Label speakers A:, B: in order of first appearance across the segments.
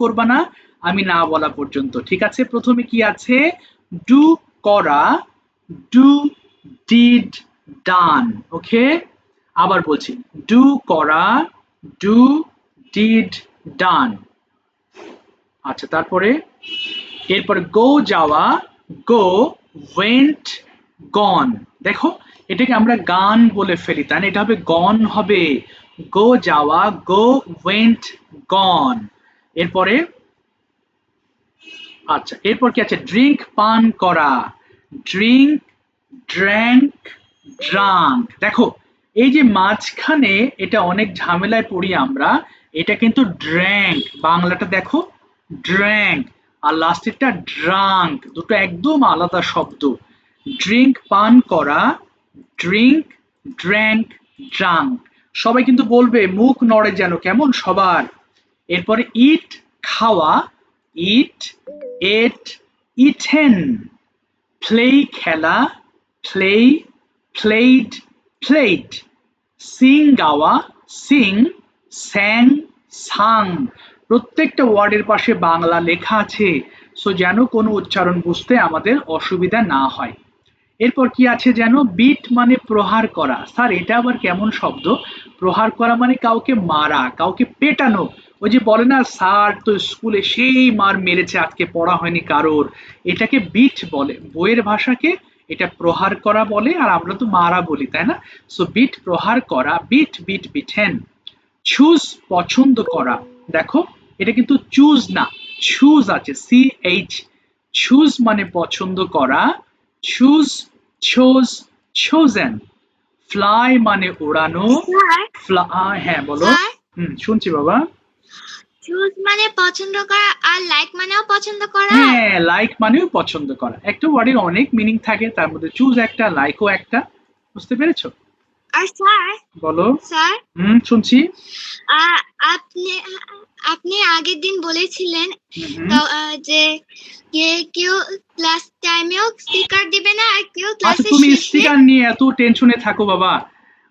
A: করবা না আমি না বলা পর্যন্ত, ঠিক আছে? প্রথমে কি আছে? ডু, করা, ডু, ডিড, ডান। ওকে, আবার বলছি, ডু করা, ডু, ডিড, ডান। আচ্ছা, তারপরে এরপরে গো যাওয়া, গো, ওয়েন্ট, গন। দেখো এটাকে আমরা গান বলে ফেলি, তাই না? এটা হবে গন হবে। গো যাওয়া, গো, ওয়েন্ট, গন। এরপরে আচ্ছা, এরপর কি আছে? ড্রিঙ্ক, পান করা, ড্রিঙ্ক, ড্র্যাঙ্ক, ড্রাঙ্ক। দেখো এই যে মাঝখানে এটা অনেক ঝামেলায় পড়ি আমরা, এটা কিন্তু ড্র্যাঙ্ক, বাংলাটা দেখো ড্র্যাঙ্ক, আর লাস্টেরটা ড্রাঙ্ক, দুটো একদম আলাদা শব্দ। ড্রিঙ্ক, পান করা, ড্রিঙ্ক, ড্র্যাঙ্ক, ড্রাঙ্ক। সবাই কিন্তু বলবে, মুখ নড়ে যেন কেমন সবার। এরপরে ইট, খাওয়া, ইট, এট, ইটেন। প্লে, খেলা, প্লে, প্লেড, প্লেট। সিং, গাওয়া, সিং, স্যাং, সাং। প্রত্যেকটা ওয়ার্ডের পাশে বাংলা লেখা আছে, সো যেন কোনো উচ্চারণ বুঝতে আমাদের অসুবিধা না হয়। এরপর কি আছে যেন? বিট মানে প্রহার করা। স্যার এটা আবার কেমন শব্দ? প্রহার করা মানে কাউকে মারা, কাউকে পেটানো। ওই যে বলে না, স্যার তো স্কুলে সেই মার মেরেছে, আজকে পড়া হয়নি কারোর, এটাকে বিট বলে। বইয়ের ভাষাকে এটা প্রহার করা বলে, আর আমরা তো মারা বলি, তাই না? সো বিট, প্রহার করা, বিট, বিট, বিটেন। চুজ, পছন্দ করা। দেখো এটা কিন্তু চুজ না, চুজ আছে, সি এইচ। চুজ মানে পছন্দ করা, চুজ, চোজ, চোজেন। ফ্লাই মানে উড়ানো,
B: স্যার,
A: ফ্লাই, হ্যাঁ বলো।
B: স্যার,
A: শুনছি বাবা।
B: চুজ মানে পছন্দ করা, আর লাইক মানেও পছন্দ করা।
A: হ্যাঁ, লাইক মানেও পছন্দ করা। একটা ওয়ার্ডের অনেক মিনিং থাকে, তার মধ্যে চুজ একটা, লাইকও একটা। বুঝতে পেরেছো?
B: আর স্যার,
A: বলো।
B: স্যার,
A: শুনছি।
B: আপনি আপনি আগের দিন বলেছিলেন
A: হুম।
B: যে কেউ ক্লাস টাইমেও স্টিকার দিবে না, আর কেউ
A: আচ্ছা,
B: ক্লাসের
A: তুমি
B: শেষে।
A: স্টিকার নিয়ে এত টেনশনে থাকো বাবা,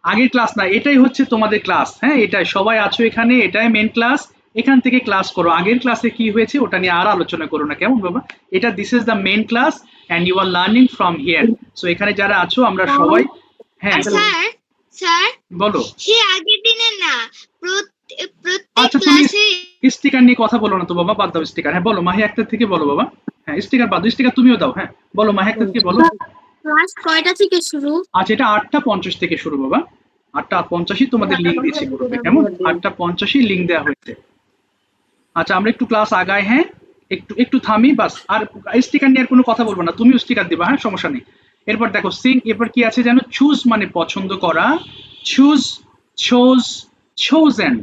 A: আগের ক্লাস না, এটাই হচ্ছে তোমাদের ক্লাস। হ্যাঁ, এটাই, সবাই আছো এখানে, এটাই মেন ক্লাস। এখান থেকে ক্লাস করো, আগের ক্লাসে কি হয়েছে ওটা নিয়ে আর আলোচনা করো না, কেমন বাবা? এটা, this is the main class and you are learning from here. So এখানে যারা আছো আমরা সবাই, হ্যাঁ
B: আর স্যার, স্যার,
A: বলো।
B: সে আগের দিনে না, প্রত্যেক
A: আচ্ছা, তুমি
B: ক্লাসে।
A: স্টিকার নিয়ে কথা বলো না তো বাবা, বাদ দাও স্টিকার। হ্যাঁ বলো, মাহি আক্তার থেকে বলো বাবা। হ্যাঁ, স্টিকার বাদ দাও, স্টিকার তুমিও দাও। হ্যাঁ বলো, মাহি আক্তার থেকে বলো।
B: ক্লাস কয়টা থেকে শুরু?
A: আচ্ছা, এটা 8:50 থেকে শুরু বাবা, 8:50 তোমাদের লিঙ্ক দিয়েছি গ্রুপে, কেমন? 8:50 লিঙ্ক দেওয়া হয়েছে। আচ্ছা, আমরা একটু ক্লাস আগাই, হ্যাঁ একটু একটু থামি বাস। আর স্টিকার নিয়ে আর কোনো কথা বলবো না, তুমিও স্টিকার দিবা, হ্যাঁ সমস্যা নেই। এরপর দেখো সিং, এরপর কি আছে যেন? চুজ মানে পছন্দ করা, চুজ, চোজ, চোজেন।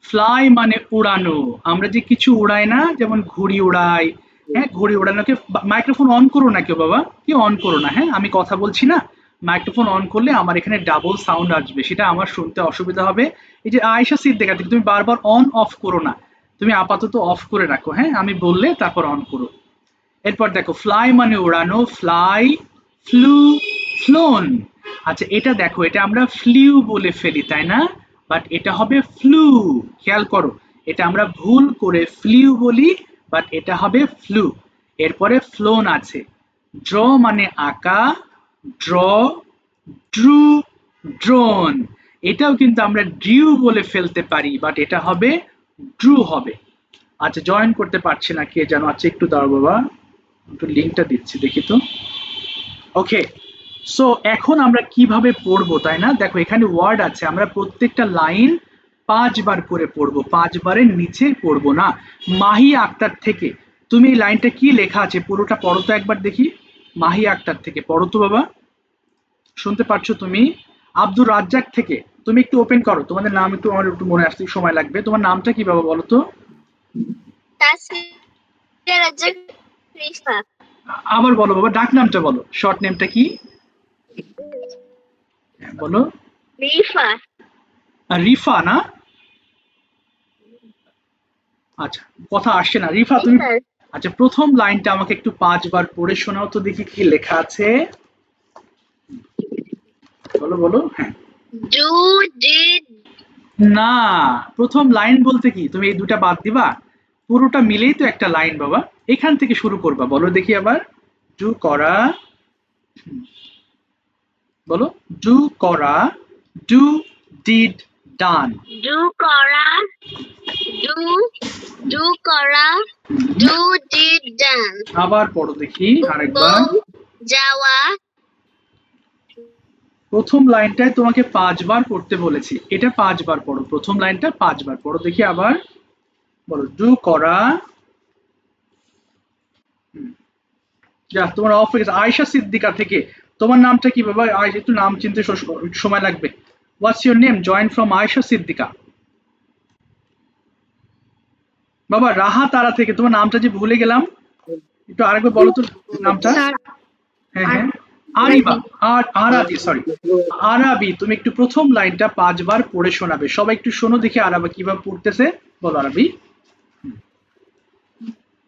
A: ফ্লাই মানে উড়ানো, আমরা যে কিছু উড়াই না, যেমন ঘুড়ি উড়াই। হ্যাঁ, ঘুড়ি উড়ানোকে, মাইক্রোফোন অন করো না কেউ বাবা, কেউ অন করো না, হ্যাঁ আমি কথা বলছি না, মাইক্রোফোন অন করলে আমার এখানে ডাবল সাউন্ড আসবে, সেটা আমার শুনতে অসুবিধা হবে। এই যে আয়েশা সিদ্দিকা, তুমি বারবার অন অফ করো না, তুমি আপাতত অফ করে রাখো, হ্যাঁ আমি বললে তারপর অন করো। এরপর দেখো ফ্লাই মানে উড়ানো, ফ্লাই, ফ্লু, ফ্লোন। আচ্ছা, এটা দেখো, এটা আমরা ফ্লিউ বলে ফেলি, তাই না? বাট এটা হবে ফ্লু। খেয়াল করো, এটা আমরা ভুল করে ফ্লিউ বলি, বাট এটা হবে ফ্লু। এরপরে ফ্লোন আছে। ড্র মানে আঁকা, ড্র, ড্রু, ড্রোন। এটাও কিন্তু আমরা ড্রিউ বলে ফেলতে পারি, বাট এটা হবে ড্রু হবে। আচ্ছা, জয়েন করতে পারছি না কে যেন। আচ্ছা, একটু দাঁড়াও বাবা, একটু লিঙ্কটা দিচ্ছি, দেখি তো। ওকে, সো এখন আমরা কিভাবে পড়বো, তাই না? দেখো এখানে ওয়ার্ড আছে, আমরা প্রত্যেকটা লাইন 5 বার করে পড়বো, 5 বারের নিচে পড়বো না। মাহি আক্তার থেকে, তুমি এই লাইনটা কি লেখা আছে পুরোটা পড়ো তো একবার দেখি। মাহি আক্তার থেকে পড়ো তো বাবা, শুনতে পাচ্ছ তুমি? আব্দুর রাজ্জাক থেকে, তুমি একটু ওপেন করো, তোমাদের নাম একটু আমার একটু মনে আসতে সময় লাগবে। তোমার নামটা কি বাবা বলো তো? আবার বলো বাবা, ডাক নামটা বলো, শর্ট নেমটা কি? হ্যাঁ, বলো।
B: রিফা।
A: রিফা না? আচ্ছা, কথা আসছে না রিফা, তুমি। আচ্ছা, প্রথম লাইনটা আমাকে একটু 5 বার পড়ে শোনাও তো দেখি, কি লেখা আছে, বলো বলো। হ্যাঁ,
B: ডু, ডিড।
A: না, প্রথম লাইন বলতে কি তুমি এই দুটা বাদ দিবা? পুরোটা মিলেই তো একটা লাইন বাবা, এখান থেকে শুরু করবা, বলো দেখি আবার। ডু করা, বলো ডু করা, do did done.
B: Do Cora, do, do Cora, do did done.
A: আবার পড়ো দেখি আরেকবার।
B: Go, Jawa,
A: প্রথম লাইনটায় তোমাকে 5 বার পড়তে বলেছি, এটা 5 বার পড়ো, প্রথম লাইনটা 5 বার পড়ো দেখি আবার, বলো ডু করা। যা তোমার অফ হয়ে গেছে। আয়েশা সিদ্দিকা থেকে, তোমার নামটা কি বাবা? একটু নাম চিনতে সময় লাগবে। What's your name? Join from Ayesha Siddika. বাবা রাহা তারা থেকে, তোমার নামটা যে ভুলে গেলাম, একটু আরেকবার বলো তো নামটা। হ্যাঁ হ্যাঁ, আরিবা, আরাবি, সরি আরাবি। তুমি একটু প্রথম লাইনটা 5 বার পড়ে শোনাবে, সবাই একটু শোনো দেখি আরাবা কিভাবে পড়তেছে, বলো আরাবি,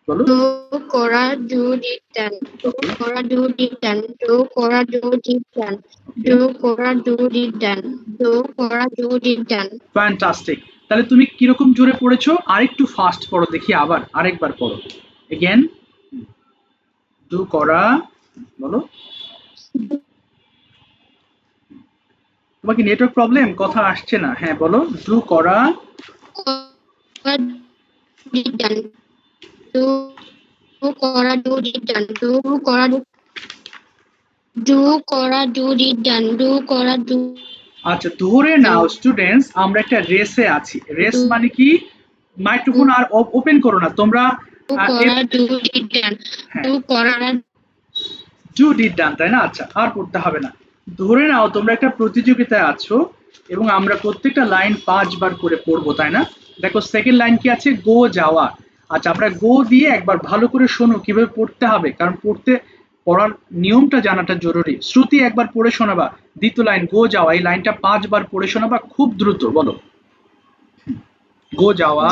A: বলো।
B: do Cora, do did done. Do Cora, do did done. Do Cora, do did done. Do Cora, do did done. Do Cora, do did done.
A: Fantastic. তাহলে তুমি কিরকম জোরে পড়েছো? আরেকটু ফাস্ট পড়ো দেখি, আবার আরেকবার পড়ো এগেন। ডু করা, বলো। তোমার কি নেটওয়ার্ক প্রবলেম? কথা আসছে না। হ্যাঁ বলো, ডু করা,
B: Cora, did done. Do Cora, do did done. Do Cora, do Cora, do did done. Do Cora, do.
A: আচ্ছা ধরে নাও স্টুডেন্টস আমরা একটা রেসে আছি। রেস মানে কি? মাইক্রোফোন আর ওপেন করো না তোমরা।
B: Do Cora, do did done. Do Cora,
A: do did done, তাই না? আচ্ছা আর পড়তে হবে না। ধরে নাও তোমরা একটা প্রতিযোগিতায় আছো এবং আমরা প্রত্যেকটা লাইন 5 বার করে পড়বো, তাই না? দেখো সেকেন্ড লাইন কি আছে? গো যাওয়া। আচ্ছা আমরা গো দিয়ে একবার ভালো করে শোনো কিভাবে পড়তে হবে, কারণ পড়ার নিয়মটা জানাটা জরুরি। শ্রুতি একবার পড়ে শোনাবা দ্বিতীয় লাইন গো যাওয়া, এই লাইনটা 5 বার পড়ে শোনাবা খুব দ্রুত, বলো। গো যাওয়া,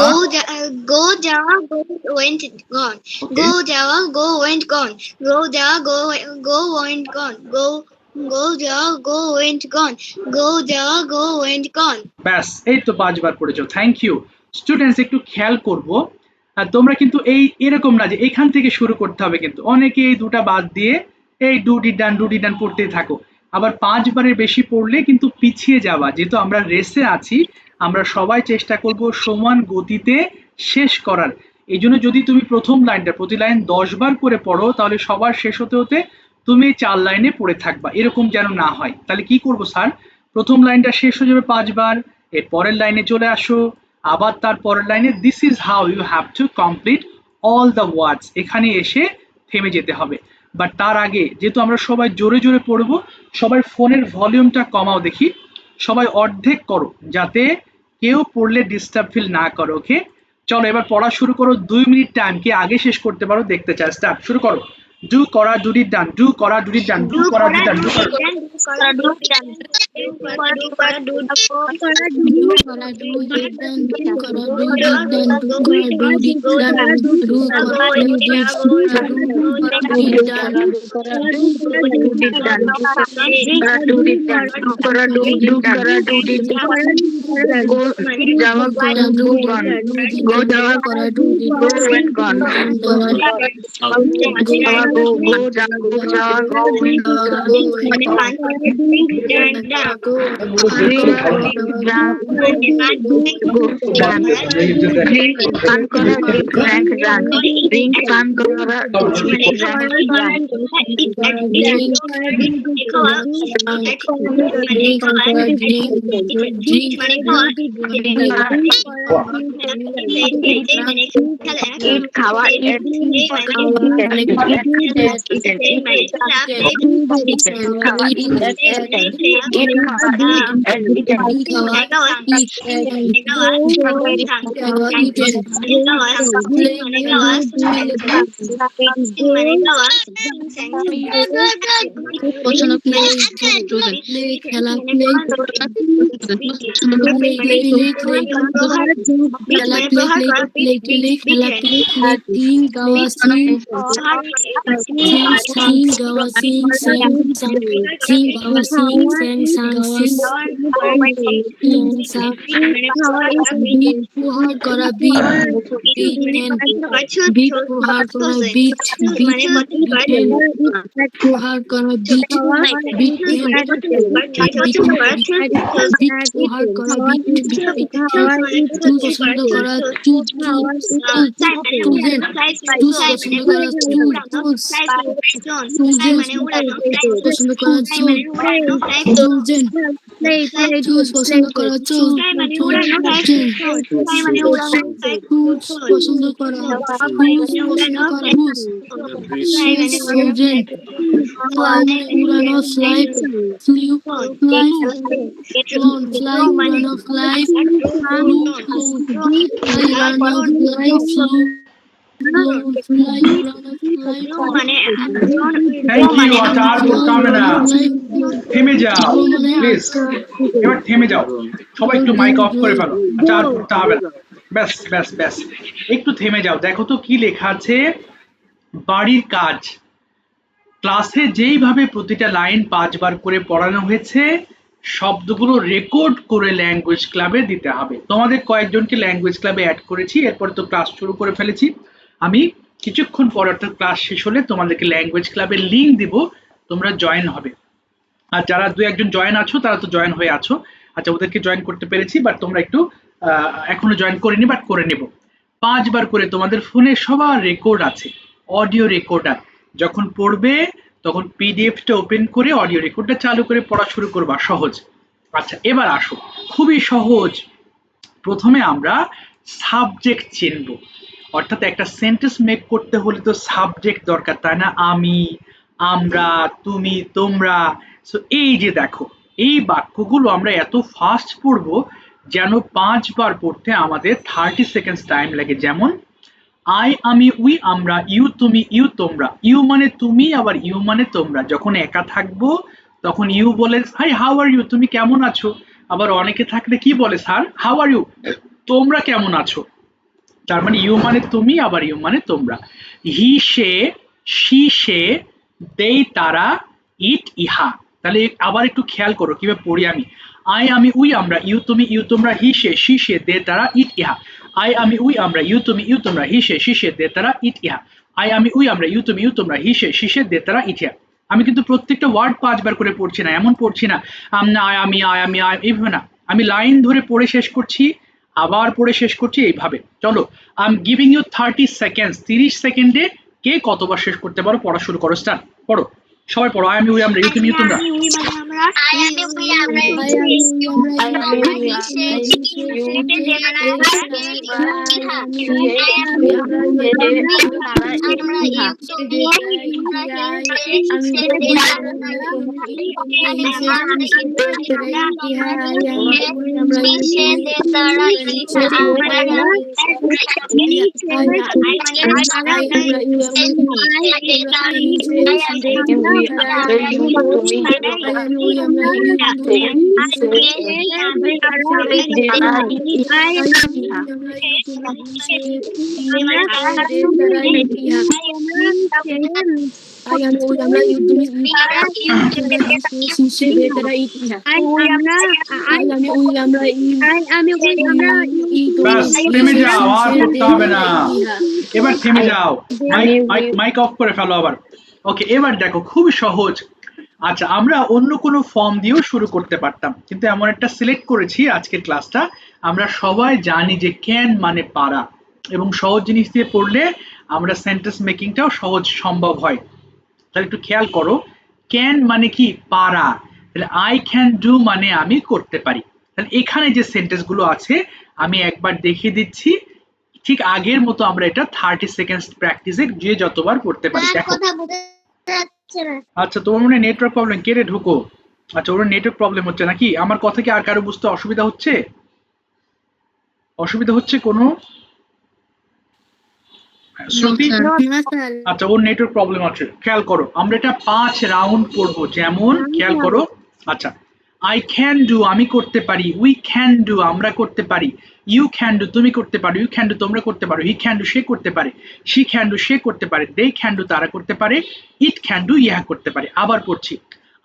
B: Go Jawa, go went gone. Go Jawa, go went gone. Go Jawa, go went gone. Go Jawa, go went gone. Go Jawa, go went gone.
A: ব্যাস এই তো 5 বার পড়েছো, থ্যাংক ইউ। স্টুডেন্টস একটু খেয়াল করবো, আর তোমরা কিন্তু এরকম না যে এখান থেকে শুরু করতে হবে, কিন্তু অনেকে এই দুটা বাদ দিয়ে এই ডু ডি ডান পড়তেই থাকো। আবার 5 বারের বেশি পড়লে কিন্তু পিছিয়ে যাওয়া, যেহেতু আমরা রেসে আছি, আমরা সবাই চেষ্টা করব সমান গতিতে শেষ করার। এই জন্য যদি তুমি প্রথম লাইনটা প্রতি লাইন 10 বার করে পড়ো, তাহলে সবার শেষ হতে হতে তুমি 4 লাইনে পড়ে থাকবা, এরকম যেন না হয়। তাহলে কি করব স্যার? প্রথম লাইনটা শেষ হয়ে যাবে 5 বার, এর পরের লাইনে চলে আসো, আবার তার পরের লাইনে this is how you have to complete all the words, এখানে এসে থেমে যেতে হবে। বাট তার আগে যেহেতু আমরা সবাই জোরে জোরে পড়বো, সবাই ফোনের ভলিউমটা কমাও দেখি, সবাই অর্ধেক করো যাতে কেউ পড়লে ডিস্টার্ব ফিল না করো। ওকে চলো এবার পড়া শুরু করো। 2 মিনিট টাইম, কে আগে শেষ করতে পারো দেখতে চাই। স্টার্ট, শুরু করো। ডু করা ডুডি ডান, ডু করা ডুডি ডান, ডু করা ডুডি ডান, ডু করা।
B: মানে গাওয়া, sing
C: পছন্দ প্লে খেলা প্লে খেলা প্লে প্লে প্লে খেলা প্লে প্লে সিং গাওয়া সিং সিং গাওয়া সিং সিং সিং গাওয়া সিং সিং সাং সিং সাং বিট প্রহার করা বিট বিট বিট প্রহার করা বিট বিট প্রহার করা বিট বিট বিট প্রহার করা বিট চুল পছন্দ করা চুল চুল পছন্দ করা চুল পছন্দ করা চুল চুল পছন্দ করা চুল পছন্দ করা উড়ানো ফ্লাই ফ্লিউ ফ্লাই ফ্লাই উড়ানো ফ্লাই ফ্লু উড়ানো ফ্লাই ফ্লু ফ্লাই উড়ানো ফ্লাই
A: থ্যাংক ইউ। আচ্ছা আর করতে হবে না, থেমে যাও প্লিজ, এবার থেমে যাও সবাই, একটু মাইক অফ করে ফেলো। আচ্ছা আর করতে হবে না, ব্যাস ব্যাস ব্যাস, একটু থেমে যাও। দেখো তো কি লেখা আছে, বাড়ির কাজ। ক্লাসে যেইভাবে প্রতিটা লাইন 5 বার করে পড়ানো হয়েছে শব্দগুলো রেকর্ড করে ল্যাঙ্গুয়েজ ক্লাবে দিতে হবে। তোমাদের কয়েকজনকে ল্যাঙ্গুয়েজ ক্লাবে অ্যাড করেছি, এরপর তো ক্লাস শুরু করে ফেলেছি। আমি কিছুক্ষণ পর অর্থাৎ ক্লাস শেষ হলে তোমাদেরকে ল্যাঙ্গুয়েজ ক্লাবের লিঙ্ক দিব, তোমরা জয়েন হবে। আর যারা দু একজন জয়েন আছো তারা তো জয়েন হয়ে আছো, আচ্ছা ওদেরকে জয়েন করতে পেরেছি, বাট তোমরা একটু এখনো জয়েন করিনি, বাট করে নেব। 5 বার করে তোমাদের ফোনে সবার রেকর্ড আছে, অডিও রেকর্ডার। যখন পড়বে তখন পিডিএফটা ওপেন করে অডিও রেকর্ডটা চালু করে পড়া শুরু করবা, সহজ। আচ্ছা এবার আসো, খুবই সহজ। প্রথমে আমরা সাবজেক্ট চিনব, অর্থাৎ একটা সেন্টেন্স মেক করতে হলে তো সাবজেক্ট দরকার, তাই না? আমি, আমরা, তুমি, তোমরা। সো এই যে দেখো, এই বাক্যগুলো আমরা এত ফাস্ট পড়বো যেন 5 বার পড়তে আমাদের 30 সেকেন্ড টাইম লাগে। যেমন আই, আমি, উই, আমরা, ইউ, তুমি, ইউ, তোমরা। ইউ মানে তুমি, আবার ইউ মানে তোমরা। যখন একা থাকবো তখন ইউ বলে হাই হাউ আর ইউ, তুমি কেমন আছো। আবার অনেকে থাকলে কি বলে স্যার হাউ আর ইউ, তোমরা কেমন আছো। তার মানে ইউ মানে তুমি, আবার ইউ মানে তোমরা। হি সে, সি সে, দেই তারা, ইট ইহা। তাহলে আবার একটু খেয়াল করো কিভাবে পড়ি আমি। আই, আমি, উই, আমরা, ইউ, তুমি, ইউ, তোমরা, হি সে, সি সে, দে তারা, ইট ইহা। আই, আমি, উই, আমরা, ইউ, তুমি, ইউ, তোমরা, হি সে, সি সে, দে তারা, ইট ইহা। আই, আমি, উই, আমরা, ইউ, তুমি, ইউ, তোমরা, হি সে, সি সে, দে তারা, ইট ইহা। আমি কিন্তু প্রত্যেকটা ওয়ার্ড 5 বার করে পড়ছি না, এমন পড়ছি না আমি এইভাবে না, আমি লাইন ধরে পড়ে শেষ করছি, আবার পড়ে শেষ করছি, এইভাবে। চলো I am giving you 30 seconds, 30 সেকেন্ডে কে কতবার শেষ করতে পারো পড়া শুরু করো, স্টার্ট। পড়ো সবাই পড়ো। আই, আমি, উই, আমরা, ইউ, তুমি, ইউ, তোমরা। ব্যাস থেমে যাও, আর পড়তে হবে না, এবার থেমে যাও, মাইক অফ করে ফেলো আবার। ওকে এবার দেখো খুবই সহজ। আচ্ছা আমরা অন্য কোনো ফর্ম দিয়েও শুরু করতে পারতাম, কিন্তু এমন একটা সিলেক্ট করেছি আজকের ক্লাসটা, আমরা সবাই জানি যে ক্যান মানে পারা, এবং সহজ জিনিস দিয়ে পড়লে আমরা সেন্টেন্স মেকিংটাও সহজ সম্ভব হয়। তাহলে একটু খেয়াল করো, ক্যান মানে কি পারা, তাহলে আই ক্যান ডু মানে আমি করতে পারি। তাহলে এখানে যে সেন্টেন্স গুলো আছে আমি একবার দেখিয়ে দিচ্ছি, ঠিক আগের মতো আমরা এটা 30 সেকেন্ড প্র্যাকটিসে যে যতবার করতে পারি। দেখো আচ্ছা তোমার মনে নেটওয়ার্ক প্রবলেম, কে রে ঢুকো। আচ্ছা ওর নেটওয়ার্ক প্রবলেম হচ্ছে নাকি, আমার কথা কি আর কারো বুঝতে অসুবিধা হচ্ছে, অসুবিধা হচ্ছে কোনো? শ্রুতি
C: না স্যার
A: আচ্ছা, ওর নেটওয়ার্ক প্রবলেম আছে, খেয়াল করো। আমরা এটা 5 রাউন্ড করব, যেমন খেয়াল করো। আচ্ছা, আই ক্যান ডু আমি করতে পারি, উই ক্যান ডু আমরা করতে পারি, ইউ ক্যান ডু তুমি করতে পারো, ইউ ক্যান ডু তোমরা করতে পারো, হি ক্যান ডু সে করতে পারে, শি ক্যান ডু সে করতে পারে, দে ক্যান ডু তারা করতে পারে, ইট ক্যান ডু ইহা করতে পারে। আবার পড়ছি,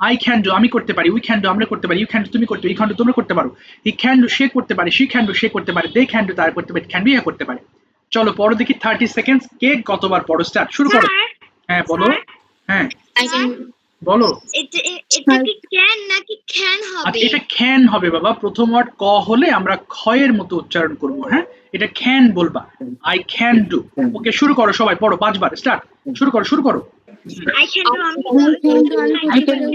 A: আই ক্যান ডু আমি করতে পারি, উই ক্যান ডু আমরা করতে পারি, ইউ ক্যান ডু তুমি করতে, ই ক্যান ডু তোমরা করতে পারো, হি ক্যান ডু সে করতে পারে, শি ক্যান ডু সে করতে পারে, দে ক্যান ডু তারা করতে পারে, ক্যান ডু ইহা করতে পারে। চলো পড়ো দেখি 30 সেকেন্ডস, কে কতবার পড়ো, স্টার্ট শুরু করো। হ্যাঁ বলো, হ্যাঁ
B: I can
A: বলো।
B: এটা কি ক্যান নাকি ক্যান হবে?
A: আচ্ছা, এটা ক্যান হবে বাবা, প্রথম ওয়ার্ড ক হলে আমরা ক্ষয়ের মতো উচ্চারণ করব। হ্যাঁ, এটা ক্যান বলবা, আই ক্যান ডু। ওকে, শুরু করো সবাই, পড়ো 5 বার, স্টার্ট, শুরু করো শুরু করো।
B: I can do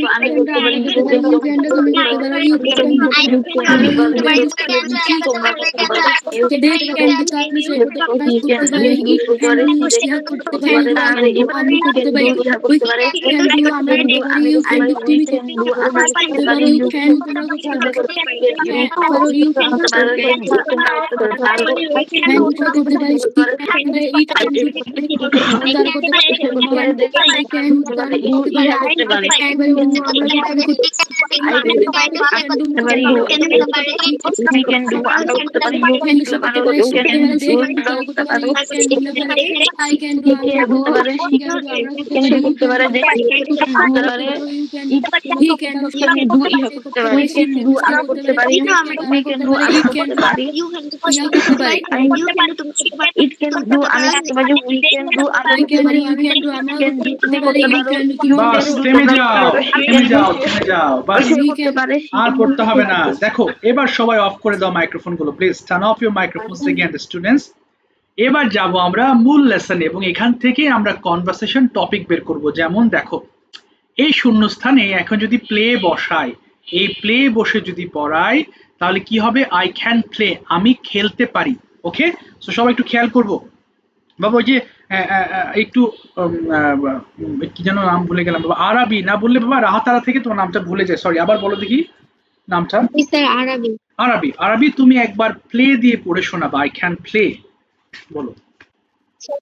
B: আমি
A: বাস থেমে যাও, থেমে যাও, থেমে যাও, বাস আর পড়তে হবে না। দেখো, এবার সবাই অফ করে দাও মাইক্রোফোন গুলো, please turn off your মাইক্রোফোনস again students. এবার যাব আমরা মূল লেসনে, এবং এখান থেকে আমরা কনভারসেশন টপিক বের করব। যেমন দেখো, এই শূন্যস্থানে এখন যদি প্লে বসাই, এই প্লে বসে যদি পড়াই, তাহলে কি হবে, আই ক্যান প্লে আমি খেলতে পারি। ওকে, সো সবাই একটু খেয়াল করবো বাবা। ওই যে একটু কি যেন নাম ভুলে গেলাম বাবা, আরবি না বললে বাবা রাহাতারা থেকে তোমার নামটা ভুলে যায়, সরি, আবার বলো দেখি নামটা।
B: স্যার আরবি
A: আরবি, আরবি তুমি একবার প্লে দিয়ে পড়ে শোনাবা, আই ক্যান প্লে বলো।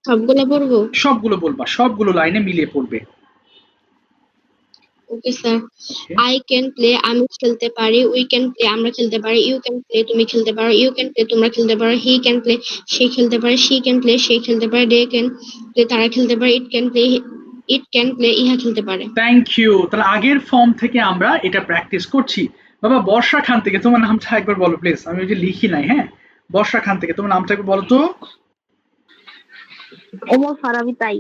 B: সবগুলো পড়বো?
A: সবগুলো বলবা, সবগুলো লাইনে মিলিয়ে পড়বে।
B: Okay sir. I can play আমি খেলতে পারি, উই ক্যান প্লে আমরা খেলতে পারি, ইউ ক্যান প্লে তুমি খেলতে পারো, ইউ ক্যান প্লে তোমরা খেলতে পারো, হি ক্যান প্লে সে খেলতে পারে, শি ক্যান প্লে সে খেলতে পারে, দে ক্যান প্লে তারা খেলতে পারে, ইট ক্যান প্লে ইহা খেলতে পারে।
A: Thank you. তাহলে আগের ফর্ম থেকে আমরা এটা প্র্যাকটিস করছি। বাবা বর্ষা খান থেকে তোমার নামটা একবার বলো প্লিজ, আমি ওই যে লিখি নাই। হ্যাঁ, বর্ষা খান থেকে তোমার নামটা একবার বলো তো।
D: ওমর ফারাবি তাই।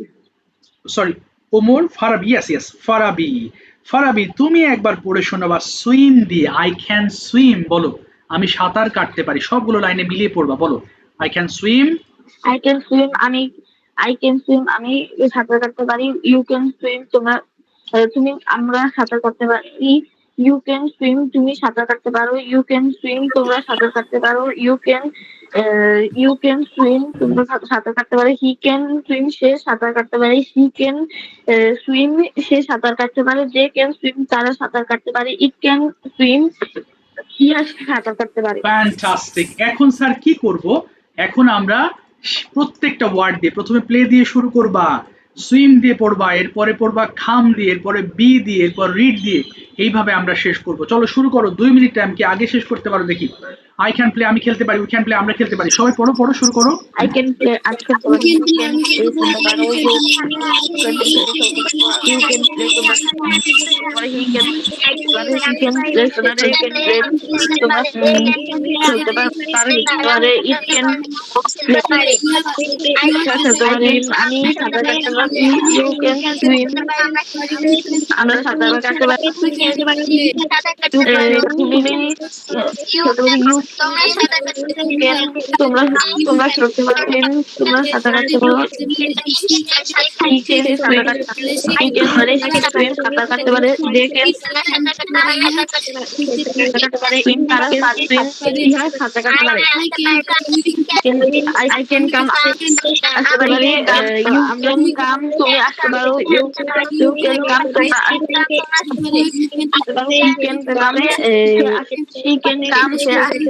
A: Sorry, Omar Farabi, yes yes, Farabi. Farabi তুমি একবার পড়ে শোনাবা সুইম দিয়ে, আই ক্যান সুইম বলো, আমি সাঁতার কাটতে পারি। সবগুলো লাইনে মিলিয়ে পড়বা, বলো I can swim.
D: I can swim আমি সাঁতার কাটতে পারি। ইউ ক্যান সুইম তুমি আমরা সাঁতার কাটতে পারি। ইউ ক্যান সুইম তুমি সাঁতার কাটতে পারো, ইউ ক্যান সুইম তোমরা সাঁতার কাটতে পারো, ইউ ক্যান সুইম তোমরা সাঁতার কাটতে পারো, হি ক্যান সুইম সে সাঁতার কাটতে পারে, শি ক্যান সুইম সে সাঁতার কাটতে পারে, দে ক্যান সুইম তারা সাঁতার কাটতে পারে, ইট ক্যান সুইম ইহা সাঁতার কাটতে পারে।
A: ফ্যান্টাস্টিক। এখন স্যার কি করব, এখন আমরা প্রত্যেকটা ওয়ার্ড দিয়ে, প্রথমে প্লে দিয়ে শুরু করবা, সুইম দিয়ে পড়বা, এরপরে পড়বা খাম দিয়ে, এরপরে বি দিয়ে, এরপর রিড দিয়ে, এইভাবে আমরা শেষ করব। চলো শুরু করো, 2 মিনিট টাইম, কি আগে শেষ করতে পারো দেখি। আই ক্যান প্লে আমি খেলতে পারি, উই ক্যান প্লে আমরা খেলতে পারি। সবাই পড়ো পড়ো, শুরু করো।
D: I can play আমি খেলতে পারি, you can play তোমরা পারো, you can play তোমরা he can play তোমরা they can play তোমরা খেলতে পারো, it can play খেলতে পারি, আমি সাঁতার কাটতে পারি, you can swim আমরা সাঁতার কাটতে পারি, তুমি খেলতে পারি, তোমরা খেলতে পারো, তোমরা সাঁতার কাটতে পারো, সাঁতার কাটতে পারে, দেখে তারা সাঁতার কাটতে পারে। I can come আসতে পারি, you can come তুমি আসতে পারো, you can come তোমরা আসতে পারো, she can come she can come সে আসতে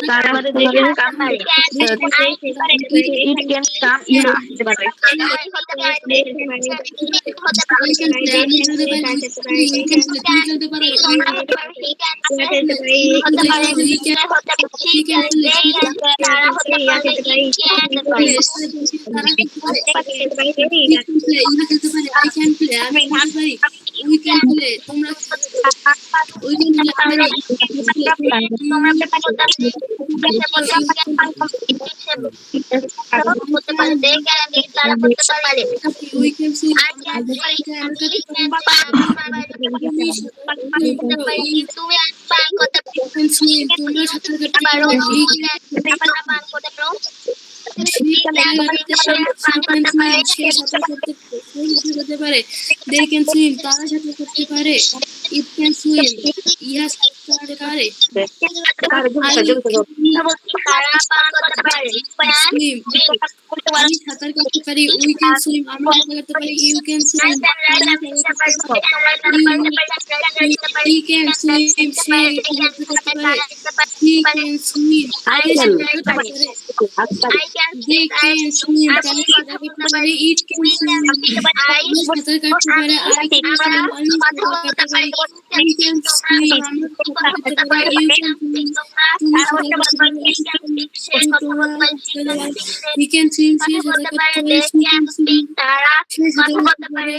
D: তার আমাদের দেখে কাম পারে ইট ক্যান কাম ইহা আসতে পারে
C: They can swim, তারা সাঁতার কাটতে পারে। It can swim, ইহা সাঁতার কাটতে পারে। Swim, আমি সাঁতার কাটতে পারি। We can swim, আমরা সাঁতার কাটতে পারি। You can swim, তুমি সাঁতার কাটতে পারো। He can swim, সে সাঁতার কাটতে পারে। He can swim, সে সাঁতার কাটতে পারে। They can swim, তারা সাঁতার কাটতে পারে। It can swim, সাঁতার কাটতে পারে। I can swim, আমি সাঁতার কাটতে পারি। We can swim, আমরা সাঁতার কাটতে পারি। You can swim, তুমি সাঁতার কাটতে পারো। He can swim, সে সাঁতার কাটতে পারে। She can swim, সে সাঁতার কাটতে পারে। They can swim, say they can swim, তারা সাঁতার কাটতে পারে।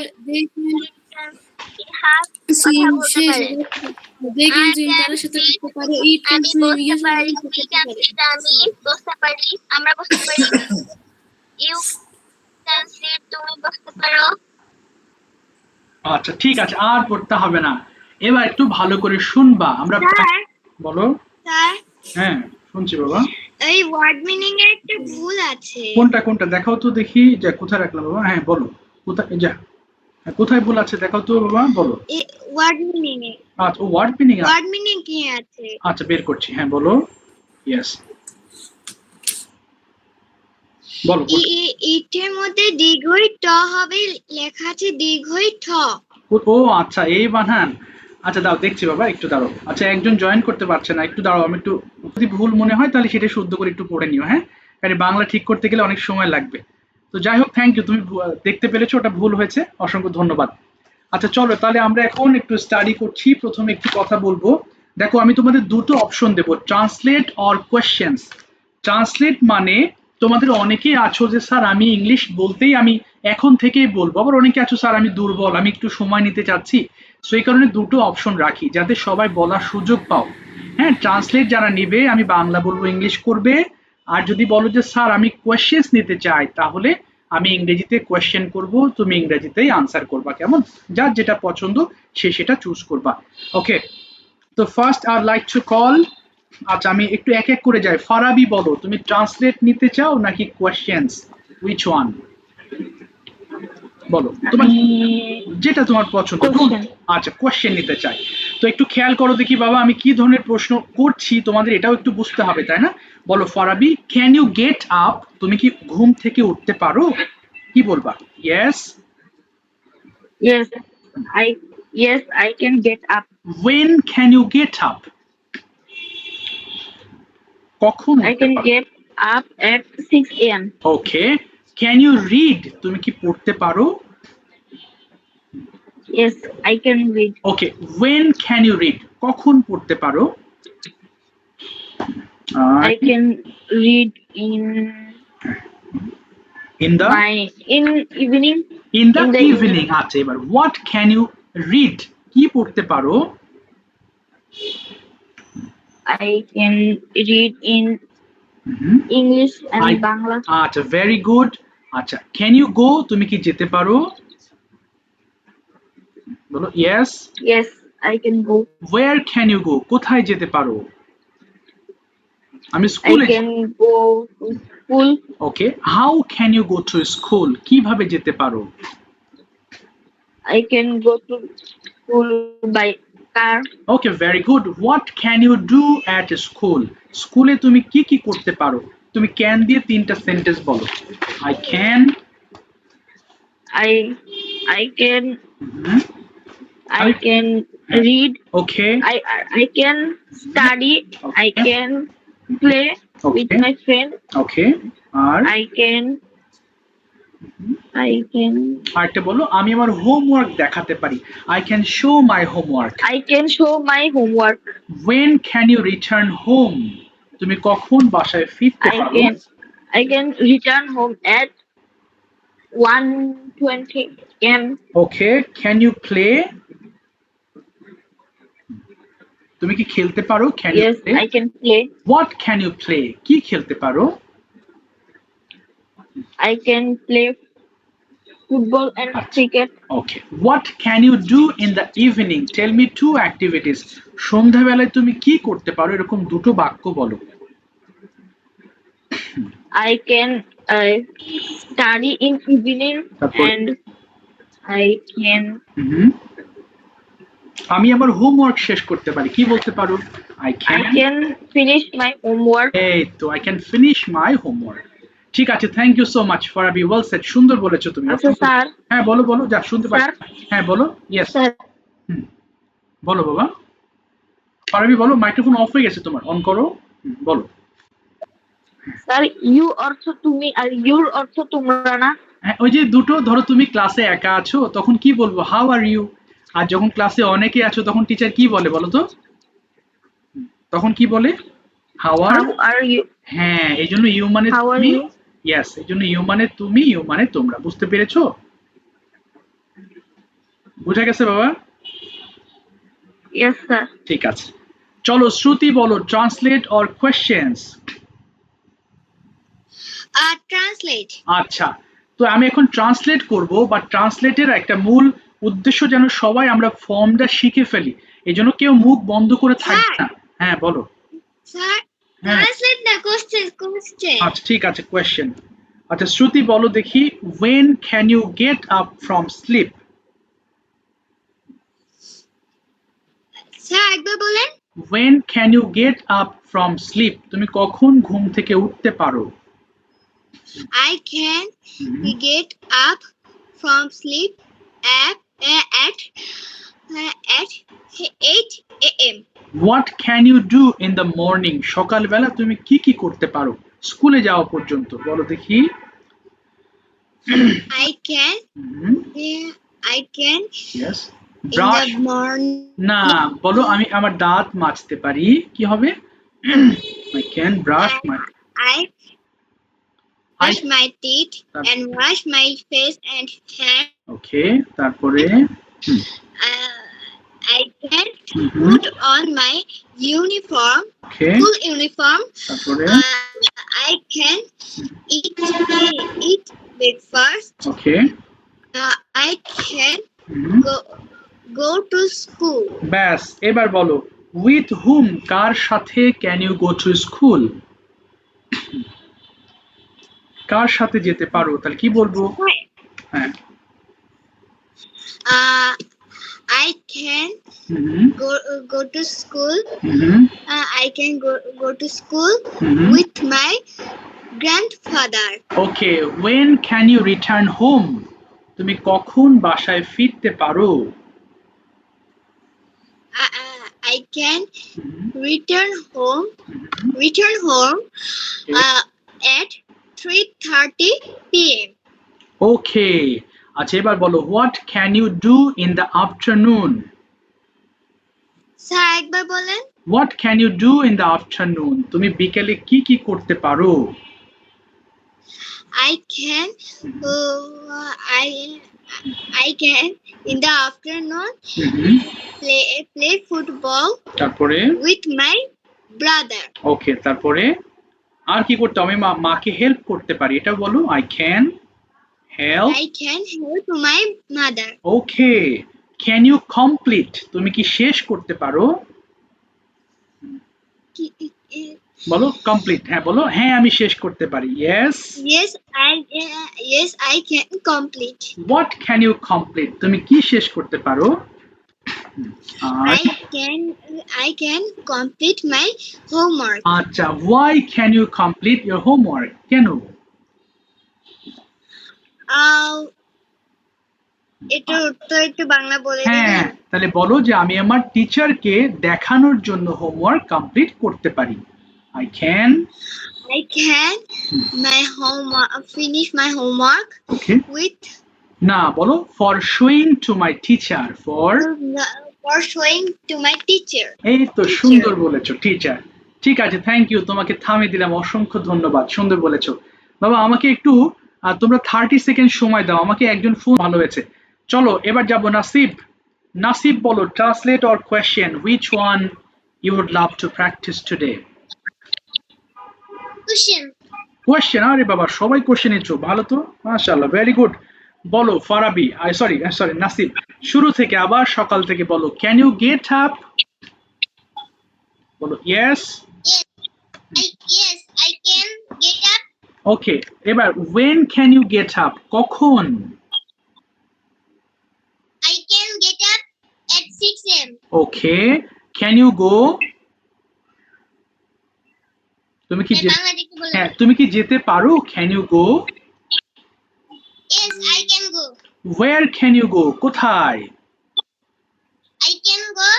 C: It can swim, ইহা সাঁতার কাটতে পারে।
B: আমরা বসতে পারি ইউ ক্যান সি তুমি বসতে পারো
A: আচ্ছা ঠিক আছে, আর পড়তে হবে না। এবার একটু ভালো করে শুনবা। আমরা বলো।
B: স্যার
A: হ্যাঁ শুনছি বাবা।
B: এই ওয়ার্ড মিনিং এর একটা ভুল আছে।
A: কোনটা দেখাও তো দেখি, যে কোথায় রাখলাম বাবা। হ্যাঁ বলো কোথায়, যা কোথায় ভুল আছে দেখাও তো বাবা, বলো।
B: ওয়ার্ড মিনিং এ
A: আচ্ছা ওয়ার্ড মিনিং,
B: ওয়ার্ড মিনিং কি আছে?
A: আচ্ছা বের করছি। হ্যাঁ বলো। ইয়েস বলো।
B: ইটের মধ্যে দীর্ঘই ট হবে, লেখা আছে দীর্ঘই ঠ।
A: ও আচ্ছা এই বানান। আচ্ছা দাও দেখছি বাবা, একটু দাঁড়াও। আচ্ছা একজন জয়েন করতে পারছে না, একটু দাঁড়াও। আমি একটু, যদি ভুল মনে হয় তাহলে সেটা শুদ্ধ করে একটু পড়ে নিও। হ্যাঁ, কারণ বাংলা ঠিক করতে গেলে অনেক সময় লাগবে। তো যাই হোক, থ্যাংক ইউ, তুমি দেখতে পেরেছো ওটা ভুল হয়েছে, অসংখ্য ধন্যবাদ। আচ্ছা চলো তাহলে আমরা এখন একটু স্টাডি করছি। প্রথমে একটু কথা বলবো। দেখো আমি তোমাদের দুটো অপশন দেবো, ট্রান্সলেট অর কোয়েশ্চেন্স। ট্রান্সলেট মানে তোমাদের অনেকেই আছো যে স্যার আমি ইংলিশ বলতেই আমি এখন থেকেই বলবো, আবার অনেকে আছো স্যার আমি দুর্বল, আমি একটু সময় নিতে চাচ্ছি। সো এই কারণে দুটো অপশন রাখি যাতে সবাই বলার সুযোগ পাও। হ্যাঁ, ট্রান্সলেট যারা নিবে আমি বাংলা বলবো, ইংলিশ করবে। আর যদি বলো যে স্যার আমি কোয়েশ্চেন্স নিতে চাই, তাহলে আমি ইংরেজিতে কোয়েশ্চেন করব, তুমি ইংরেজিতেই আনসার করবা। কেমন? যার যেটা পছন্দ সে সেটা চুজ করবা। ওকে, তো first I like to call, আচ্ছা আমি একটু এক এক করে যাই। ফারাবি বলো, তুমি ট্রান্সলেট নিতে চাও নাকি কোয়েশ্চেন্স, হুইচ ওয়ান? বলো তোমার যেটা তোমার পছন্দ। আচ্ছা কোয়েশ্চেন নিতে চাই, তো একটু খেয়াল করো দেখি বাবা আমি কি ধরনের প্রশ্ন করছি, তোমাদের এটাও একটু বুঝতে হবে তাই না? বলো Farabi, can you get up, তুমি কি ঘুম থেকে উঠতে পারো? কি বলবা? Yes
D: yes I can get up.
A: When can you get up? কখন?
D: I can get up at 6 a.m.
A: Okay, can you read, তুমি কি পড়তে পারো?
D: Yes I can read.
A: Okay, when can you read, কখন পড়তে পারো?
D: I can read in
A: the
D: evening.
A: In the evening. আচ্ছা এবার what can you read, কি পড়তে পারো?
D: I can read in English and Bangla.
A: আচ্ছা ভেরি গুড। আচ্ছা can you go, তুমি কি যেতে পারো? বলো yes
D: I can go.
A: where can you go, কোথায় যেতে পারো? আমি
D: I
A: স্কুলে।
D: can go to school.
A: Okay, how can you go to school, কিভাবে যেতে পারো?
D: I can go to school by car.
A: Okay very good. What can you do at school, স্কুলে তুমি কি কি করতে পারো? তুমি ক্যান দিয়ে তিনটা সেন্টেন্স বলো। I can,
D: I can I can read.
A: Okay
D: I can study. I can play with
A: Okay.
D: my friend.
A: Okay আর
D: I can.
A: আরেকটা বলো, আমি আমার হোমওয়ার্ক দেখাতে পারি। I can show my homework.
D: I can show my homework.
A: When can you return home? তুমি কখন বাসায় ফিরতে পারো?
D: I can return home at 1:20 a.m.
A: Okay, can you play? তুমি কি খেলতে পারো? Can you
D: Yes,
A: play?
D: I can play.
A: What can you play? কি খেলতে পারো?
D: I can play football and cricket.
A: Okay, what can you do in the evening? Tell me two activities. সন্ধ্যাবেলায় তুমি কি করতে পারো? এরকম দুটো বাক্য বলো।
D: I can study in evening
A: তারপর?
D: and I can
A: আমি আমার হোমওয়ার্ক শেষ করতে পারি। কি বলতে পারো? I
D: I
A: can.
D: can finish my homework.
A: এই তো, I can finish my homework. ঠিক আছে, thank you so much Farabi, well said, সুন্দর বলেছো তুমি।
D: আচ্ছা স্যার,
A: হ্যাঁ বলো বলো, যা শুনতে পাচ্ছি।
D: স্যার।
A: হ্যাঁ বলো। ইয়েস,
D: স্যার
A: বলো বাবা। ফারাবি বলো, মাইক্রোফোন অফ হয়ে গেছে তোমার, অন করো। বলো।
D: স্যার, ইউ অর্থ তুমি আর ইউর অর্থ তোমরা না?
A: হ্যাঁ, ওই যে দুটো, ধরো তুমি ক্লাসে একা আছো তখন কি বলবো? How are you. আর যখন ক্লাসে অনেকে আছো তখন টিচার কি বলে বলো তো? তখন কি বলে? How are.
D: How are you?
A: হ্যাঁ, এই জন্য ইউ মানে
D: How are
A: তুমি।
D: you?
A: ইয়েস, এই জন্য ইউ মানে তুমি, ইউ মানে তোমরা। বুঝতে পেরেছো? বুঝা গেছে বাবা?
D: Yes, sir.
A: ঠিক আছে, চলো শ্রুতি বলো, ট্রান্সলেট অর কোয়েশ্চেন্স।
B: Translate.
A: আচ্ছা, তো আমি এখন ট্রান্সলেট করব, বা ট্রান্সলেটের একটা মূল উদ্দেশ্য যেন সবাই আমরা ফর্মটা শিখে ফেলি, এই জন্য কেউ মুখ বন্ধ করে থাকবে না। হ্যাঁ বলো।
B: Sir,
A: হ্যাঁ।
B: translate the question.
A: আচ্ছা ঠিক আছে, কোয়েশ্চেন। আচ্ছা শ্রুতি বলো দেখি, when can you get up from sleep?
B: Sir, একবার বলেন।
A: when can you get up from sleep? তুমি কখন ঘুম থেকে উঠতে পারো?
B: I can get up from sleep at 8 a.m.
A: what can you do in the morning? সকালবেলা তুমি কি কি করতে পারো স্কুলে যাওয়া পর্যন্ত? বলো দেখি।
B: I can
A: yes,
B: in
A: brush।
B: the morning.
A: না, বলো আমি আমার দাঁত মাজতে পারি। কি হবে? I can brush my
B: I brush my teeth and wash my face and hair.
A: ওকে, তারপরে
B: I can put on my uniform,
A: okay,
B: school uniform.
A: তারপরে
B: I can eat breakfast.
A: Okay,
B: I can go to school.
A: ব্যাস, এবার বলো with whom, কার সাথে can you go to school? কার সাথে যেতে পারো, তাহলে কি বলবো? হ্যাঁ,
B: I can go to school. I can go to school with my grandfather.
A: Okay, when can you return home? তুমি কখন বাসায় ফিরতে পারো?
B: I can return home at 3:30 p.m.
A: ওকে, আচ্ছা এবার বলো what can you do in the afternoon?
B: Sir একবার বলেন।
A: what can you do in the afternoon? তুমি বিকেলে কি কি করতে পারো?
B: I can in the afternoon play football
A: তারপরে
B: with my brother.
A: ওকে, তারপরে আর কি করতে? আমি মাকে হেল্প করতে পারি, এটা বলো। I can help
B: my mother.
A: Okay, can you complete? তুমি কি শেষ করতে পারো? বলো কমপ্লিট। হ্যাঁ বলো, হ্যাঁ আমি শেষ করতে পারি। yes
B: I can complete.
A: what can you complete? তুমি কি শেষ করতে পারো?
B: I can complete my homework.
A: আচ্ছা, why can you complete your homework? কেন?
B: এটা উত্তর একটু বাংলা বলে
A: হ্যাঁ,
B: দিবেন?
A: তাহলে বলো যে আমি আমার টিচারকে দেখানোর জন্য হোমওয়ার্ক কমপ্লিট করতে পারি। I can
B: I can finish my homework
A: okay
B: with
A: না বলো for showing to my teacher for
B: for showing to my teacher.
A: এই তো
B: Teacher.
A: সুন্দর বলেছো টিচার। ঠিক আছে, থ্যাংক ইউ, তোমাকে থামিয়ে দিলাম, অসংখ্য ধন্যবাদ, সুন্দর বলেছো। বাবা আমাকে একটু তোমরা 30 সেকেন্ড সময় দাও, আমাকে একজন ফোন ভালো হয়েছে। চলো এবার যাব নাসিব। নাসিব বলো translate or question which one you would love to practice today.
B: Question.
A: Question, আরে বাবা সবাই কোয়েশ্চেন নিচ্ছ, ভালো তো, মাশাআল্লাহ, ভেরি গুড। বলো ফারাবি, সরি সরি নাসিব, শুরু থেকে আবার সকাল থেকে বলো, ক্যান ইউ গেট আপ, বলো yes.
B: Yes, I can get up.
A: ওকে, এবার when can you get up, কখন?
B: I can get up at 6 a.m.
A: Okay, can you go, তুমি কি
B: বাংলাদেশে বলো।
A: হ্যাঁ তুমি কি যেতে পারো, can you go?
B: Yes, I can go.
A: where can you go, কোথায়?
B: I can go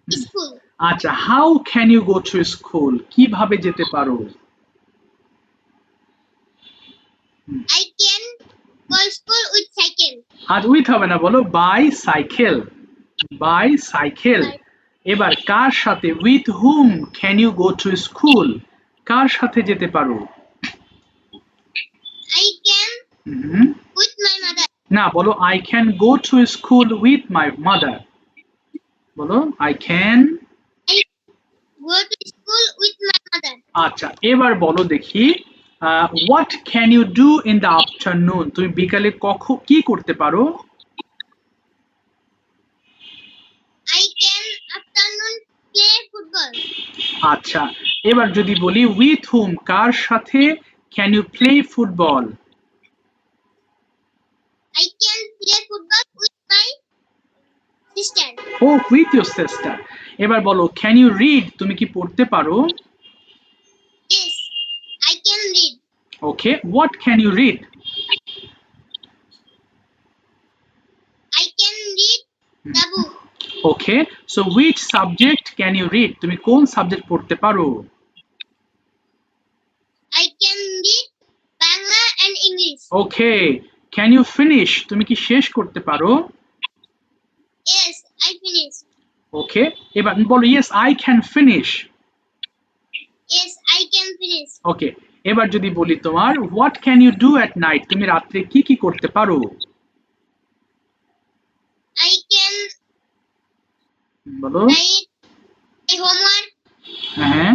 B: school.
A: আচ্ছা, how can you go to school, কিভাবে যেতে পারো?
B: I can go school with cycle.
A: আজ উইথ হবে না, বলো বাই সাইকেল, বাই সাইকেল। এবার কার সাথে, with hmm can you go to school, কার সাথে যেতে পারো?
B: I can
A: hmm,
B: with my mother.
A: না বলো I can go to school with my mother, বলো I can.
B: I go to school with my mother.
A: আচ্ছা এবার বলো দেখি, what can you do in the afternoon, তুমি বিকালে কখন কি করতে পারো?
B: I can afternoon play football.
A: আচ্ছা এবার যদি বলি উইথ হুম, কার সাথে can you play football?
B: I can play football with my sister.
A: ও উইথ ইউর সিস্টার। এবার বলো ক্যান ইউ রিড, তুমি কি পড়তে পারো?
B: Yes, I can read.
A: Okay, what can you read?
B: I can read the book.
A: Okay, so which subject can you read, তুমি কোন subject পড়তে পারো?
B: I can read Bangla and English.
A: Okay, can you finish, তুমি কি শেষ করতে পারো?
B: Yes, I finish.
A: Okay, এবার বলো yes I can finish.
B: Yes, I can finish.
A: Okay, এবার যদি বলি তোমার what can you do at night, তুমি রাত্রে কি কি করতে পারো?
B: I can
A: বলো।
B: write my homework.
A: হ্যাঁ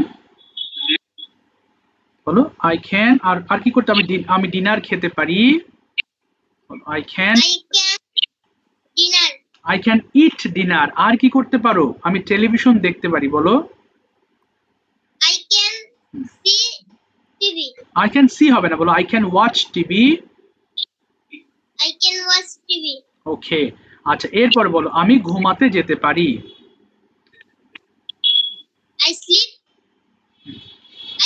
A: বলো আই ক্যান, আর আর কি করতে, আমি ডিনার খেতে পারি, I can.
B: I can dinner.
A: I can eat dinner, আর কি করতে পারো? আমি টেলিভিশন দেখতে পারি, বলো।
B: I can see TV.
A: I can see হবে না, বলো I can watch TV.
B: I can watch TV.
A: ওকে, আচ্ছা এরপর বলো আমি ঘুমাতে যেতে পারি।
B: I sleep.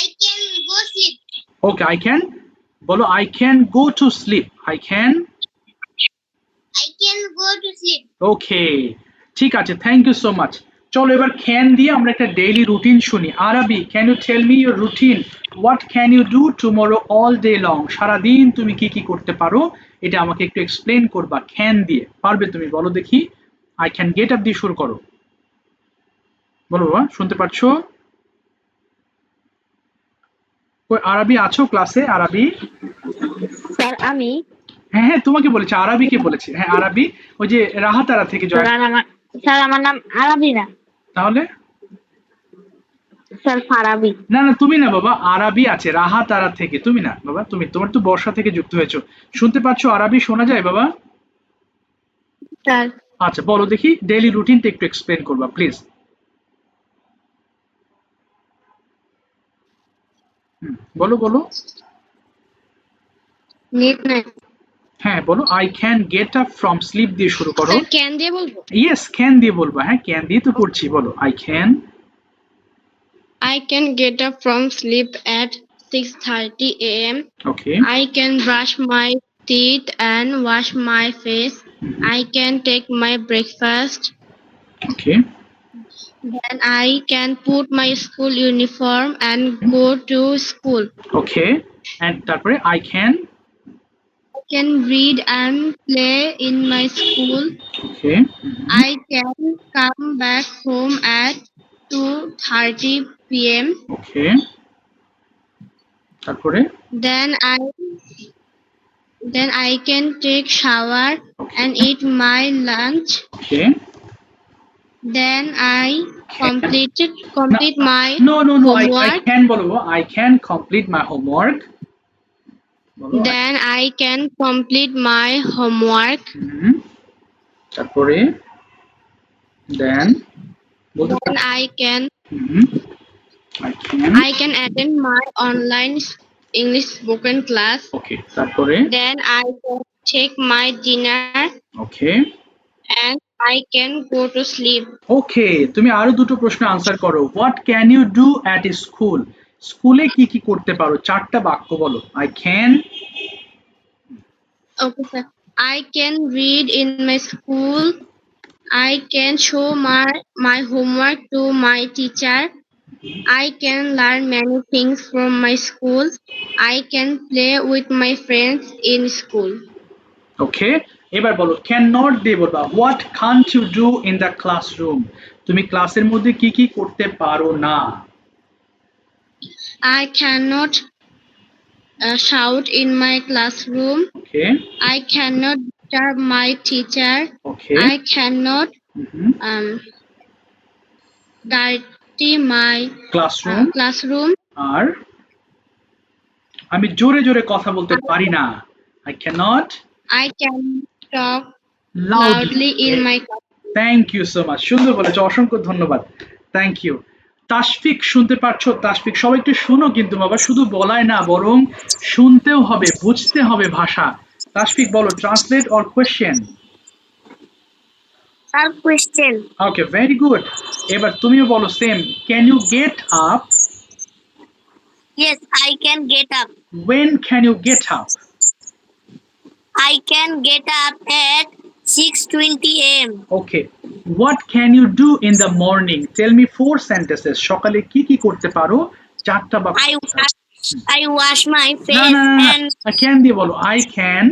B: I can go sleep.
A: Okay, I can, বলো I can go to sleep, I can.
B: I can go to sleep.
A: Okay, ঠিক আছে, থ্যাংক ইউ সো মাচ। চলো এবার ক্যান দিয়ে আমরা একটা ডেইলি রুটিন শুনি। Arabi, can you tell me your routine, what can you do tomorrow all day long, সারাদিন তুমি কি কি করতে পারো, এটা আমাকে একটু এক্সপ্লেন করবা ক্যান দিয়ে, পারবে তুমি? বলো দেখি, আই ক্যান গেট আপ দিয়ে শুরু করো, বলো বাবা, শুনতে পাচ্ছো? ওই আরবি আছো ক্লাসে? আরবি,
D: স্যার আমি
A: হ্যাঁ হ্যাঁ তোমাকে বলেছে, আরবিকে বলেছে, হ্যাঁ আরবি, ওই যে রাহাতারা থেকে জয়।
D: স্যার আমার নাম আরাবি না,
A: তাহলে
D: স্যার ফারাবি।
A: না না তুমি না বাবা, আরবি আছে রাহাতারা থেকে, তুমি না বাবা, তুমি, তোমার তো বর্ষা থেকে যুক্ত হয়েছো, শুনতে পাচ্ছো? আরবি শোনা যায় বাবা?
D: স্যার
A: আচ্ছা বলো দেখি ডেইলি রুটিনটা একটু এক্সপ্লেন করবা প্লিজ। বলো বলো।
C: নেট নাই।
A: হ্যাঁ বলো I can get up from sleep দিয়ে শুরু করো।
C: স্যার ক্যান দিয়ে বলবো?
A: ইয়েস ক্যান দিয়ে বলবা, হ্যাঁ ক্যান দিয়ে তো করছি, বলো I can.
C: I can get up from sleep at 6:30 a.m.
A: Okay,
C: I can brush my teeth and wash my face. I can take my breakfast.
A: Okay
C: Then I can put my school uniform and go to school.
A: Okay and তারপরে I can
C: I can read and play in my school.
A: Okay
C: I can come back home at 2:30 p.m.
A: Okay তারপরে
C: Then I can take shower and eat my lunch.
A: Okay
C: Then I complete my
A: no no no I
C: homework.
A: Can বলবো I can complete my homework বলো
C: Then I can complete my homework.
A: Hmm, তারপরে then বলতে
C: Then
A: I can
C: I can attend my online English spoken class.
A: Okay তারপরে
C: Then I can take my dinner
A: okay
C: and I can go to sleep.
A: ওকে তুমি আরো দুটো প্রশ্ন answer করো what can you do at school স্কুলে কি কি করতে পারো চারটা বাক্য বলো I can
C: Okay, sir. I can read in my school. I can show my homework to my teacher. I can learn many things from my school. I can play with my friends in school.
A: Okay এবার বলো cannot দিয়ে বলবা what can't you do in the classroom তুমি ক্লাসের মধ্যে কি কি করতে পারো না
C: I cannot shout in my classroom.
A: Okay
C: I cannot disturb my teacher.
A: Okay
C: I cannot um, dirty my
A: classroom
C: classroom.
A: আর আমি জোরে জোরে কথা বলতে পারি না I can't
C: I can talk
A: loudly
C: loudly in my class.
A: Thank you so much সুন্দর বলেছো অসংখ্য ধন্যবাদ থ্যাংক ইউ তাশফিক শুনতে পারছো তাশফিক সবাই একটু শোনো কিন্তু বাবা শুধু বলায় না বরং শুনতেও হবে বুঝতে হবে ভাষা তাশফিক বলো translate or question
B: Our question.
A: Okay very good এবার তুমিও বলো same can you get up
B: Yes, I can get up.
A: when can you get up
B: I can get up at 6:20 a.m.
A: okay what can you do in the morning tell me four sentences সকালে কি কি করতে পারো চারটা বাক্য
B: I wash my
A: না
B: face
A: না না
B: and
A: ক্যান দিয়ে বলো I can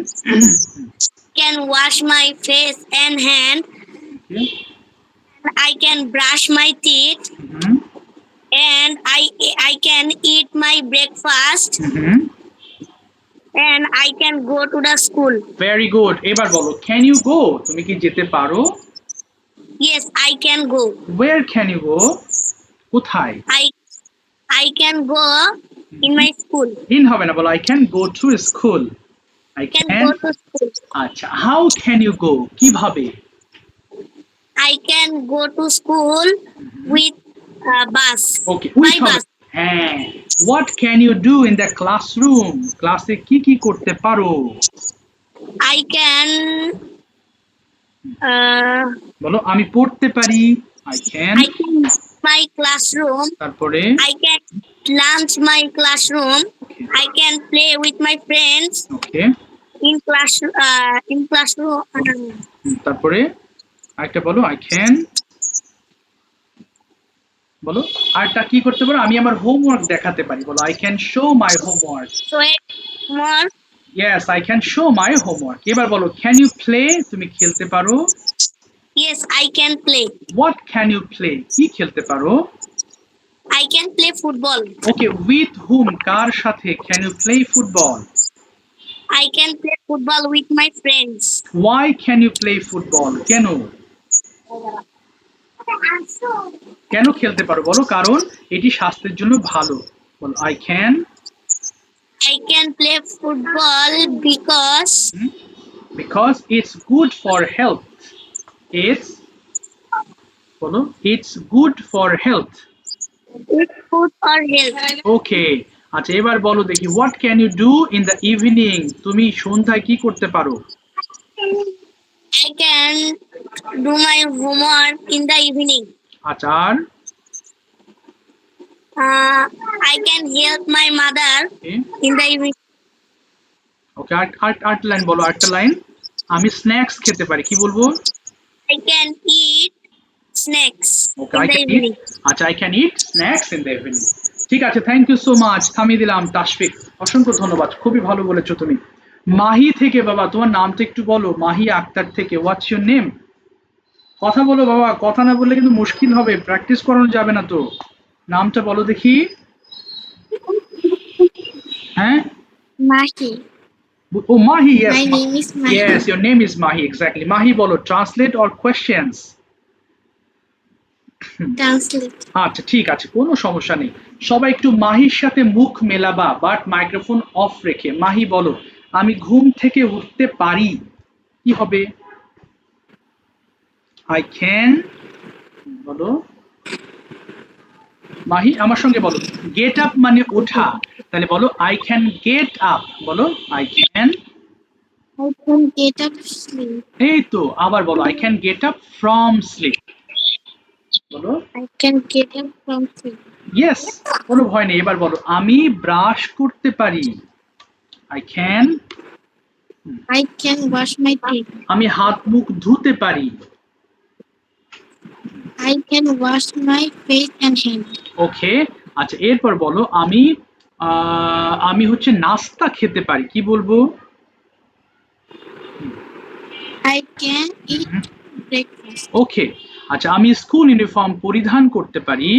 B: can wash my face and hand. I can brush my teeth and I can eat my breakfast and I can go to the school.
A: Very good এবার বলো can you গো তুমি কি যেতে পারো
B: Yes, I can go.
A: Where can you go কোথায়
B: I can go in my school.
A: In হবে না বলো I can go to school I
B: I can
A: can
B: go to school.
A: আচ্ছা হাউ ক্যান ইউ গো কিভাবে
B: I can go to school with a bus.
A: Okay
B: By bus.
A: হ্যাঁ what can you do in the classroom ক্লাসে কি কি করতে পারো
B: I can
A: বলো আমি পড়তে পারি আই ক্যান
B: my classroom.
A: তারপরে
B: I can lunch my classroom. I can play with my friends
A: okay
B: in classroom.
A: তারপরে আরেকটা বলো আই ক্যান বলো আরটা কি করতে পারো আমি আমার হোমওয়ার্ক দেখাতে পারি বলো I can show my homework
B: So more.
A: Yes I can show my homework এবার বলো ক্যান ইউ প্লে তুমি খেলতে পারো
B: Yes, I can play.
A: What can you play কি খেলতে পারো
B: I can play football.
A: Okay with হুম কার সাথে can you play football
B: I can play football with my friends.
A: Why can you play football কেন কেন খেলতে পারো বলো কারণ এটি স্বাস্থ্যের জন্য ভালো বলো I can
B: I can play football because
A: it's good for health it's বলো it's good for health
B: it's good for health.
A: ওকে আচ্ছা এবার বলো দেখি what can you do in the evening তুমি সন্ধ্যায় কি করতে পারো
B: I can do my homework in the evening.
A: আচ্ছা আর
B: I can help my mother in the evening.
A: ওকে আট লাইন বলো আটটা লাইন আমি স্ন্যাক্স খেতে পারি কি বলবো
B: I can eat snacks
A: Okay,
B: in
A: I
B: the
A: can eat.
B: evening.
A: আচ্ছা, I can eat snacks in the evening. ঠিক আছে, থ্যাংক ইউ সো মাচ। থামিয়ে দিলাম তাশফিক, অসংখ্য ধন্যবাদ, খুবই ভালো বলেছো তুমি। মাহি থেকে বাবা, তোমার নামটা একটু বলো। মাহি আক্তার থেকে, হোয়াটস ইউর নেম? কথা বলো বাবা, কথা না বললে কিন্তু মুশকিল হবে, প্র্যাকটিস করানো যাবে না তো। নামটা বলো দেখি। হ্যাঁ,
B: Mahi.
A: ও Mahi, yes
B: My name is Mahi.
A: Yes, your name is Mahi, exactly. Mahi বলো, ট্রান্সলেট অর কোয়েশ্চেন্স।
B: Translate.
A: আচ্ছা ঠিক আছে, কোনো সমস্যা নেই। সবাই একটু মাহির সাথে মুখ মেলাবা, বাট মাইক্রোফোন অফ রেখে। মাহি বলো, আমি ঘুম থেকে উঠতে পারি। কি হবে? আই ক্যান, বলো। মাহি আমার সঙ্গে বলো, গেট আপ মানে ওঠা, তাহলে বলো আই ক্যান গেট আপ। বলো I can.
B: I can get up sleep.
A: এই তো, আবার বলো I can get up from sleep. বলো
B: I can get up from sleep.
A: Yes, কোনো ভয় নেই। এবার বলো, আমি ব্রাশ করতে পারি। I can.
B: I can wash my teeth.
A: আমি হাত মুখ ধুতে পারি।
B: I can wash my face and hands.
A: ওকে, আচ্ছা এরপর বলো, আমি হচ্ছে নাস্তা খেতে পারি। কি বলবো?
B: I can eat breakfast.
A: ওকে, আচ্ছা আমি স্কুল ইউনিফর্ম পরিধান করতে পারি।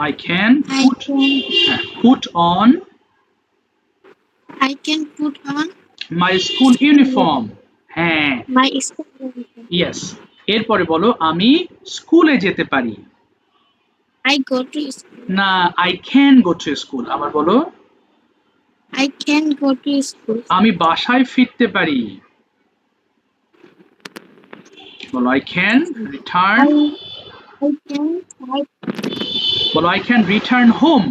A: I can
B: I
A: put on
B: I can put on
A: my school uniform. হ্যাঁ,
B: my school uniform.
A: ইয়েস। এরপরে বলো, আমি স্কুলে যেতে পারি।
B: I go to school.
A: না, I can go to school. আবার বলো,
B: I can go to school.
A: আমি বাসায় ফিরতে পারি। বলো I can return.
B: I can
A: বলো I can return home.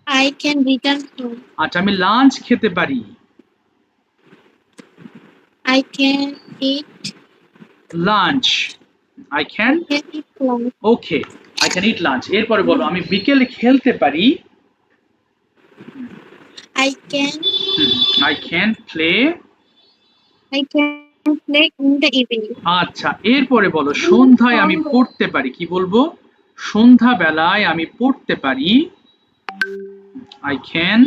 B: I can return home.
A: আচ্ছা আমি লাঞ্চ খেতে পারি।
B: I can eat
A: lunch, I can.
B: lunch.
A: Okay, I can it lunch. এরপরে বলো, আমি বিকেলে খেলতে পারি।
B: I can
A: I can play.
B: play in the evening.
A: আচ্ছা এরপরে বলো, সন্ধ্যায় আমি পড়তে পারি। কি বলবো? সন্ধ্যা বেলায় আমি পড়তে পারি। আই ক্যান,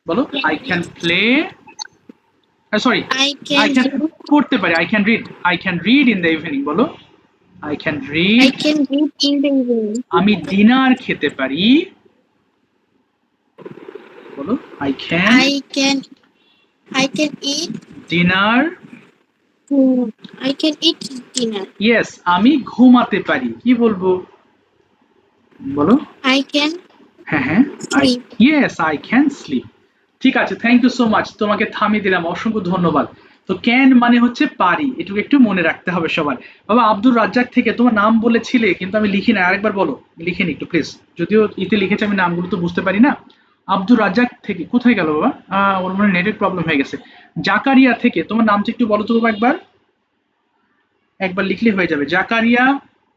A: বলো I can play, sorry
B: I
A: I
B: can
A: can পড়তে পারি। I can read in the evening. বলো I can read.
B: I can read in the evening.
A: আমি ডিনার খেতে পারি। বলো I can
B: I can eat
A: dinner.
B: I can eat dinner.
A: Yes, আমি ঘুমাতে পারি। কি বলবো? বলো
B: I can
A: হ্যাঁ,
B: sleep.
A: Yes I can slip. ঠিক আছে, থ্যাংক ইউ সো মাচ, তোমাকে থামিয়ে দিলাম, অসংখ্য ধন্যবাদ। তো ক্যান মানে হচ্ছে পারি, এটুকু একটু মনে রাখতে হবে সবার। বাবা আব্দুর রাজ্জাক থেকে, তোমার নাম বলেছিলে কিন্তু আমি লিখি না, আরেকবার বলো, লিখে নি একটু প্লিজ। যদিও ইতে লিখেছে, আমি নামগুলো তো বুঝতে পারি না। আব্দুর রাজ্জাক থেকে, কোথায় গেল বাবা? ওর মনে নেটের প্রবলেম হয়ে গেছে। জাকারিয়া থেকে, তোমার নামটা একটু বলো তো বাবা, একবার লিখলে হয়ে যাবে। জাকারিয়া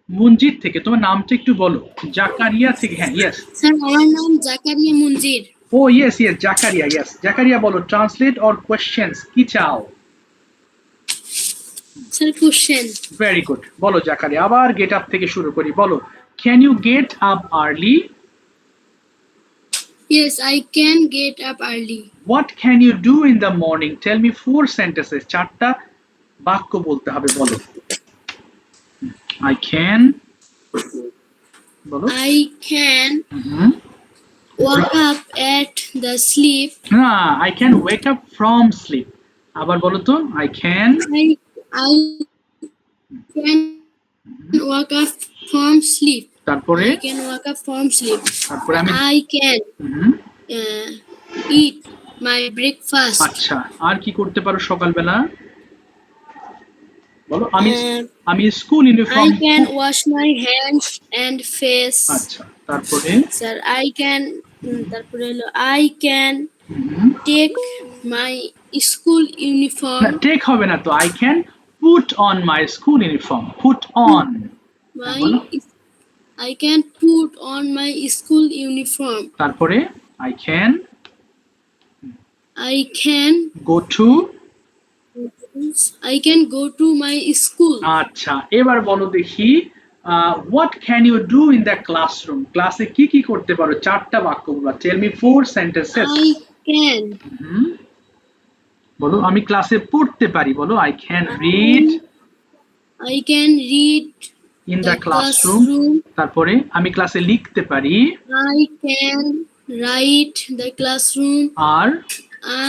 A: মঞ্জির থেকে, তোমার নামটা একটু বলো। জাকারিয়া থেকে, হ্যাঁ ইয়েস।
C: স্যার আমার নাম জাকারিয়া মঞ্জির।
A: ও ইয়েস জাকারিয়া, ইয়েস জাকারিয়া বলো, ট্রান্সলেট অর কোয়েশ্চেন্স, কি চাও?
C: Sir question.
A: ভেরি গুড, বলো জাকারিয়া। আবার গেট আপ থেকে শুরু করি, বলো can you get up early?
C: Yes I can get up early.
A: What can you do in the morning? Tell me 4 sentences, 4টা বাক্য বলতে হবে, বলো। আই ক্যান, বলো।
C: I can walk up at the sleep.
A: না, I can wake up from sleep. আবার বলো তো, I can.
C: I can wake up from sleep.
A: তারপরে
C: I can wake up from sleep.
A: তারপরে আমি
C: I can eat my breakfast.
A: আচ্ছা, আর কি করতে পারো সকালবেলা? বলো আমি school
C: I
A: uniform.
C: can wash my hands and face.
A: আচ্ছা, তারপরে
C: Sir, I can I can take my school uniform.
A: Take হবে না তো, I can put on my school uniform. Put on,
C: I can put on my school uniform.
A: তারপরে I can
C: I can
A: go to
C: I can go to my school.
A: আচ্ছা, এবার বলো দেখি what can you do in the classroom? ক্লাসে কি কি করতে পারো? চারটা বাক্য বলো। Tell me 4 sentences.
C: I can.
A: বলো আমি ক্লাসে পড়তে পারি। বলো I can read
C: I can read
A: in the
C: the
A: classroom.
C: classroom.
A: তারপরে আমি ক্লাসে লিখতে পারি।
C: I can write the classroom.
A: R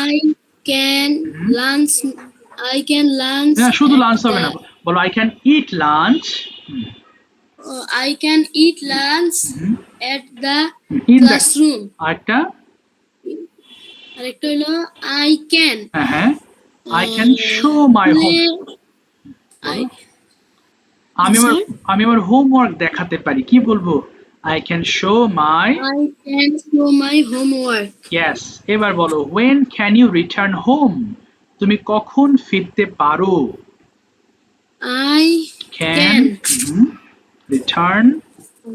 C: I can lunch. I can lunch.
A: না, শুধু
C: at
A: লাঞ্চ হবে না,
C: the-
A: বলো I can it lunch
C: I can eat lunch at the
A: in the.
C: classroom.
A: আরেকটা,
C: আরেকটা হলো I can
A: হ্যাঁ I can show my home.
C: play.
A: আমি আমার হোমওয়ার্ক দেখাতে পারি। কি বলবো? I can show my.
C: I can show my homework.
A: Yes. এবার বলো when can you return home? তুমি কখন ফিরতে পারো?
C: I
A: can return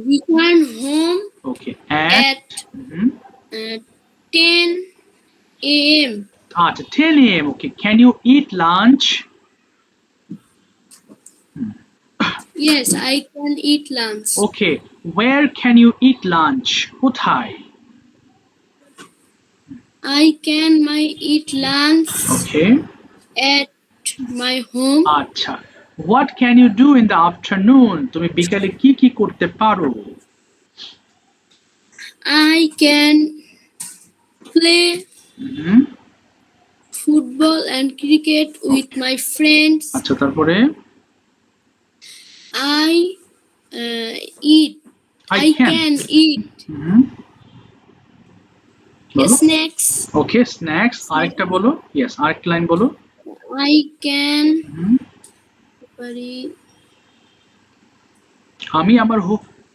C: return home
A: okay
C: at 10 a.m.
A: আচ্ছা 10 a.m. Okay can you eat lunch?
C: Yes, I can eat lunch.
A: Okay where can you eat lunch? কোথায়?
C: I can eat lunch
A: okay
C: at my home.
A: আচ্ছা what can you do in the afternoon? তুমি বিকালে কি কি করতে পারো?
C: I can play football and cricket with my friends.
A: আচ্ছা তারপরে
C: I eat.
A: I
C: I
A: can.
C: can eat
A: বলো
C: snacks.
A: ওকে স্ন্যাক্স। আরেকটা বলো। ইয়েস আরেকটা লাইন বলো।
C: I can
A: আমি আমার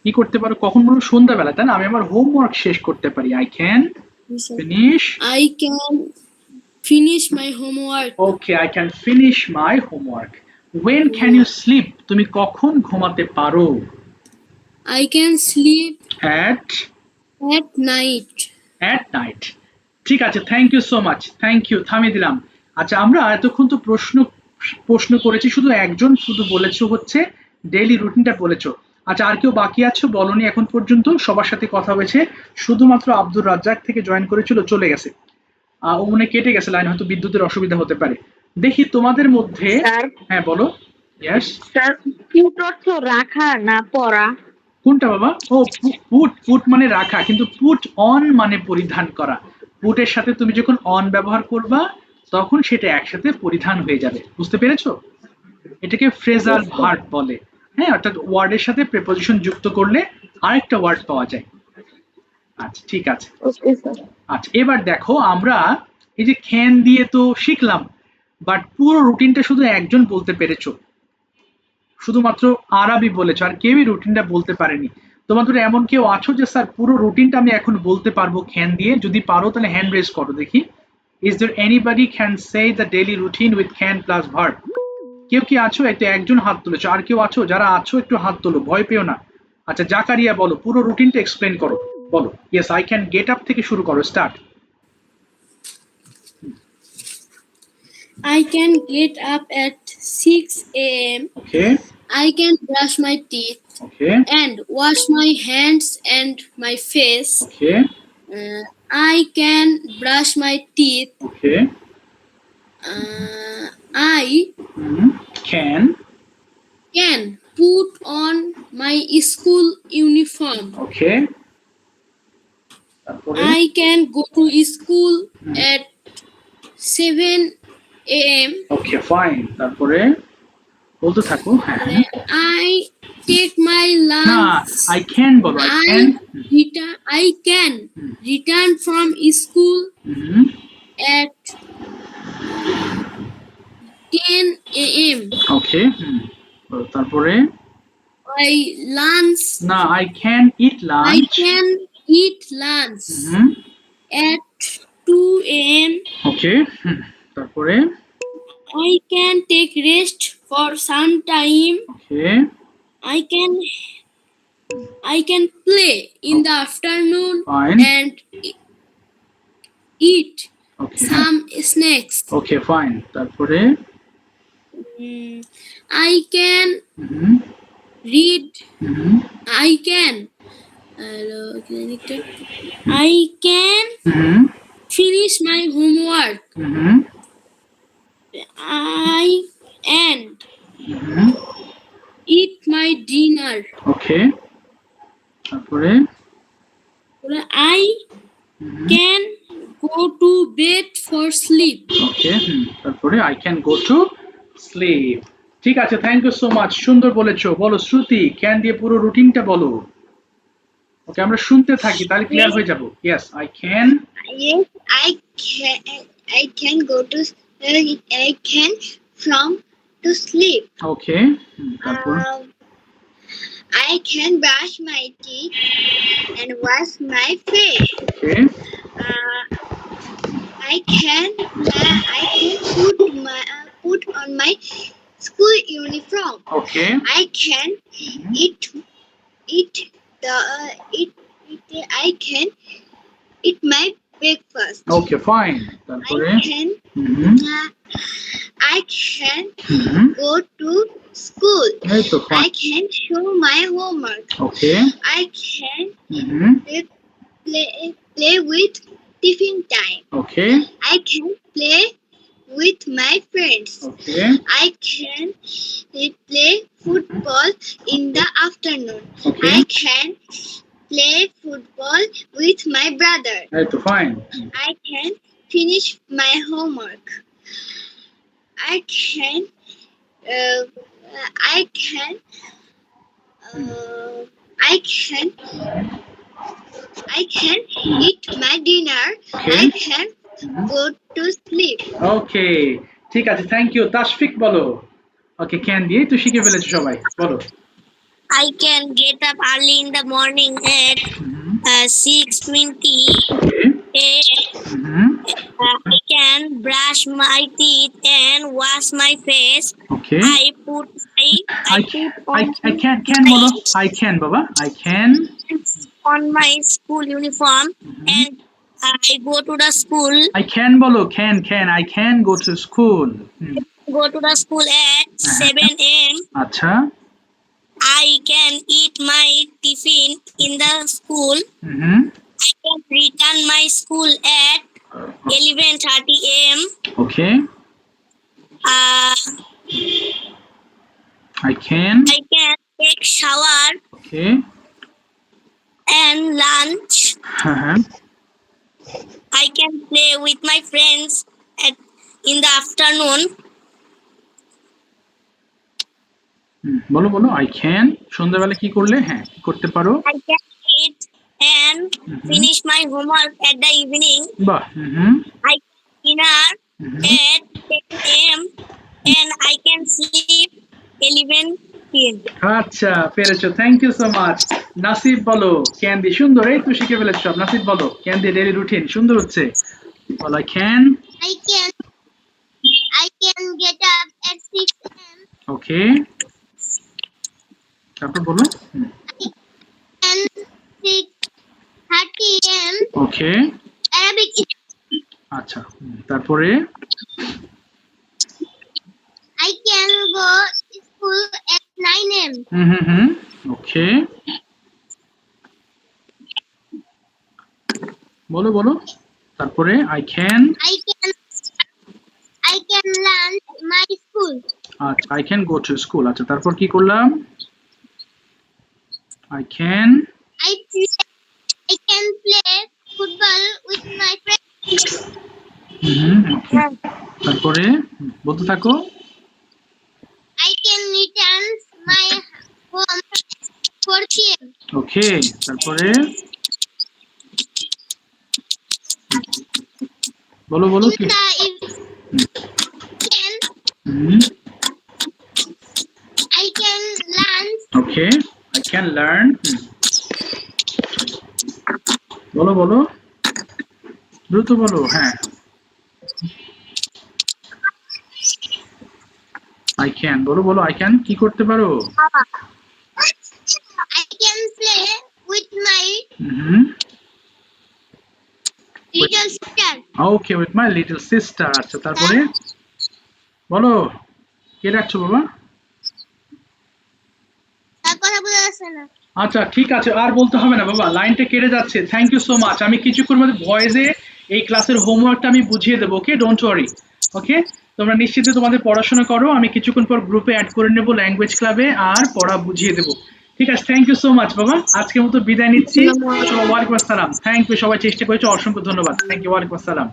A: কি করতে পারো কখন? বলো সন্ধ্যাবেলা, তাই না? আমি আমার হোমওয়ার্ক শেষ করতে পারি। I can finish.
C: I can finish my homework.
A: Okay I can finish my homework. when can you sleep? তুমি কখন ঘুমাতে পারো?
C: I can sleep
A: at
C: night.
A: Night. ঠিক আছে, thank you so much, thank you. থামিয়ে দিলাম। আচ্ছা আমরা এতক্ষণ তো প্রশ্ন করেছি, শুধু একজন শুধু বলেছো হচ্ছে ডেইলি রুটিনটা বলেছো। আচ্ছা আর কেউ বাকি আছো বলনি এখন পর্যন্ত? সবার সাথে কথা হয়েছে, শুধুমাত্র আব্দুর রাজ্জাক থেকে জয়েন করেছিল, চলে গেছে। ও মনে কেটে গেছে লাইন, হয়তো বিদ্যুতের অসুবিধা হতে পারে। দেখি তোমাদের মধ্যে।
D: স্যার
A: হ্যাঁ বলো। ইয়েস
D: স্যার পুট অর্থ রাখা না পরা?
A: কোনটা বাবা? ও পুট মানে রাখা, কিন্তু পুট অন মানে পরিধান করা। পুটের সাথে তুমি যখন অন ব্যবহার করবা তখন সেটা একসাথে পরিধান হয়ে যাবে। বুঝতে পেরেছো? এটাকে ফ্রেজাল ভার্ব বলে। হ্যাঁ, অর্থাৎ ওয়ার্ডের সাথে প্রিপোজিশন যুক্ত করলে আরেকটা ওয়ার্ড পাওয়া যায়। আচ্ছা ঠিক আছে।
D: Okay sir.
A: আচ্ছা এবার দেখো আমরা এই যে ক্যান দিয়ে তো শিখলাম, বাট পুরো রুটিনটা শুধু একজন বলতে পেরেছো, শুধুমাত্র আরবি বলেছো, আর কেউই রুটিনটা বলতে পারেনি। তোমাদের এমন কেউ আছো যে স্যার পুরো রুটিনটা আমি এখন বলতে পারবো ক্যান দিয়ে? যদি পারো তাহলে হ্যান্ড রেজ করো দেখি। Is there anybody can say the daily routine with can plus verb? কেউ কি আছো? একটু একজন হাত তুলেছো, আর কেউ আছো? যারা আছো একটু হাত তোলো, ভয় পেও না। আচ্ছা জাকারিয়া বলো, পুরো রুটিনটা এক্সপ্লেন করো, বলো। Yes I can get up থেকে শুরু করো, start.
C: I can get up at 6 a.m.
A: Okay
C: I can brush my teeth
A: okay
C: and wash my hands and my face.
A: Okay
C: I can brush my teeth.
A: Okay
C: I
A: can
C: can put on my school uniform.
A: ওকে তারপরে
C: I can go to school at 7 a.m.
A: Okay fine, তারপরে বলতে থাকো। হ্যাঁ
C: I take my
A: না
C: lunch.
A: I can বলো।
C: I can return from school at 10 a.m.
A: ওকে তারপরে
C: I lunch.
A: না I can it
C: I
A: lunch.
C: can eat lunch at 2 a.m.
A: ওকে তারপরে
C: I can take rest for some time.
A: Okay
C: I can play in the afternoon
A: Fine.
C: and eat
A: okay
C: some snacks.
A: Okay fine, তারপরে
C: I can
A: hmm
C: read.
A: Hmm
C: I can. I can
A: hmm
C: finish my homework.
A: Hmm
C: I and
A: hmm
C: eat my dinner.
A: ওকে তারপরে
C: I can go to bed for sleep.
A: ওকে তারপরে I can go to slip. ঠিক আছে, thank you so much, সুন্দর বলেছো। বলো শ্রুতি, can দিয়ে পুরো রুটিনটা বলো। ওকে, আমরা শুনতে থাকি, তাহলে ক্লিয়ার হয়ে যাব। Yes, I can.
B: Yes, I can go to. I can from to sleep.
A: ওকে, তারপর
B: I can brush my teeth and wash my face.
A: Okay
B: I can put on my school uniform.
A: Okay
B: I can eat eat the I can eat my breakfast.
A: Okay fine, তারপরে
B: I can
A: hmm
B: go to school.
A: এই তো fine.
B: I can show my homework.
A: Okay
B: I can
A: hmm
B: play with tiffin time.
A: Okay
B: I can play with my friends.
A: Okay
B: I can play football in the afternoon.
A: Okay.
B: I can play football with my brother.
A: এই তো fine.
B: I can finish my homework. I can uh, I can uh, I can I can eat my dinner.
A: Okay.
B: I can go to sleep.
A: Okay, ঠিক আছে, thank you. Tashfiq বলো। ওকে, can দিয়ে তো শিখে ফেলেছো সবাই, বলো।
E: I can get up early in the morning at 6:20
A: okay
E: a.m. I can brush my teeth and wash my face.
A: Okay
E: I put
A: I can বলো। I can বাবা, I can
E: on my school uniform and I go to the school.
A: I can বলো, can I can go to school।
E: Go to the school at 7 a.m.
A: আচ্ছা
E: I can eat my tiffin in the school.
A: Hmm
E: I can return my school at 11:30 a.m.
A: Okay
E: Uh,
A: I can
E: I can take shower
A: okay
E: and lunch.
A: হ্যাঁ
E: I can play with my friends in the afternoon.
A: বলো বলো। I can সন্ধ্যাবেলা কি করলে, হ্যাঁ কি করতে পারো।
E: I can eat and finish my homework at the evening.
A: বাহ হুম
E: I can dinner at 10 a.m. and I can sleep 11 p.m.
A: আচ্ছা, পেরেছো, থ্যাংক ইউ সো মাচ। নাসিব বলো, ক্যান দিয়ে সুন্দর, এই তো শিখে ফেলেছো সব। নাসিব বলো, ক্যান দিয়ে ডেইলি রুটিন সুন্দর হচ্ছে, বলো। I can
B: get up at 6 a.m.
A: ওকে তারপর বলো
B: and 6:30 a.m.
A: Okay
B: Arabic.
A: আচ্ছা তারপরে
B: I can go to school at 9 a.m.
A: ওকে বলো বলো তারপরে I can
B: learn my school.
A: আচ্ছা I can go to school। আচ্ছা তারপর কি করলাম, I can
B: play football with my friends.
A: ওকে তারপরে বলতে থাকো।
B: I can return my home 4 p.m.
A: Okay তারপরে বলো বলো কি
B: I can learn.
A: Okay I can learn বলো বলো দ্রুত বলো। হ্যাঁ I can বলো বলো। I can কি করতে পারো।
B: I can play with my little sister.
A: Okay, with my little sister। আচ্ছা তারপরে বলো। কে ডাকছো বাবা?
B: তার কথা বোঝা যাচ্ছে না।
A: আচ্ছা ঠিক আছে, আর বলতে হবে না বাবা, লাইনটা কেটে যাচ্ছে। Thank you so much. আমি কিছুক্ষণ মধ্যে ভয়েসে এই ক্লাসের হোমওয়ার্কটা আমি বুঝিয়ে দেবো। ওকে, ডোন্ট ওয়ারি। ওকে, তোমরা নিশ্চিন্তে তোমাদের পড়াশোনা করো, আমি কিছুক্ষণ পর গ্রুপে অ্যাড করে নেবো ল্যাঙ্গুয়েজ ক্লাবে, আর পড়া বুঝিয়ে দেবো। ঠিক আছে, থ্যাংক ইউ সো মাচ বাবা, আজকের মতো বিদায় নিচ্ছি। ওয়ালাইকুম আসসালাম। থ্যাংক ইউ, সবাই চেষ্টা করেছো, অসংখ্য ধন্যবাদ। থ্যাংক ইউ, ওয়ালাইকুম আসসালাম।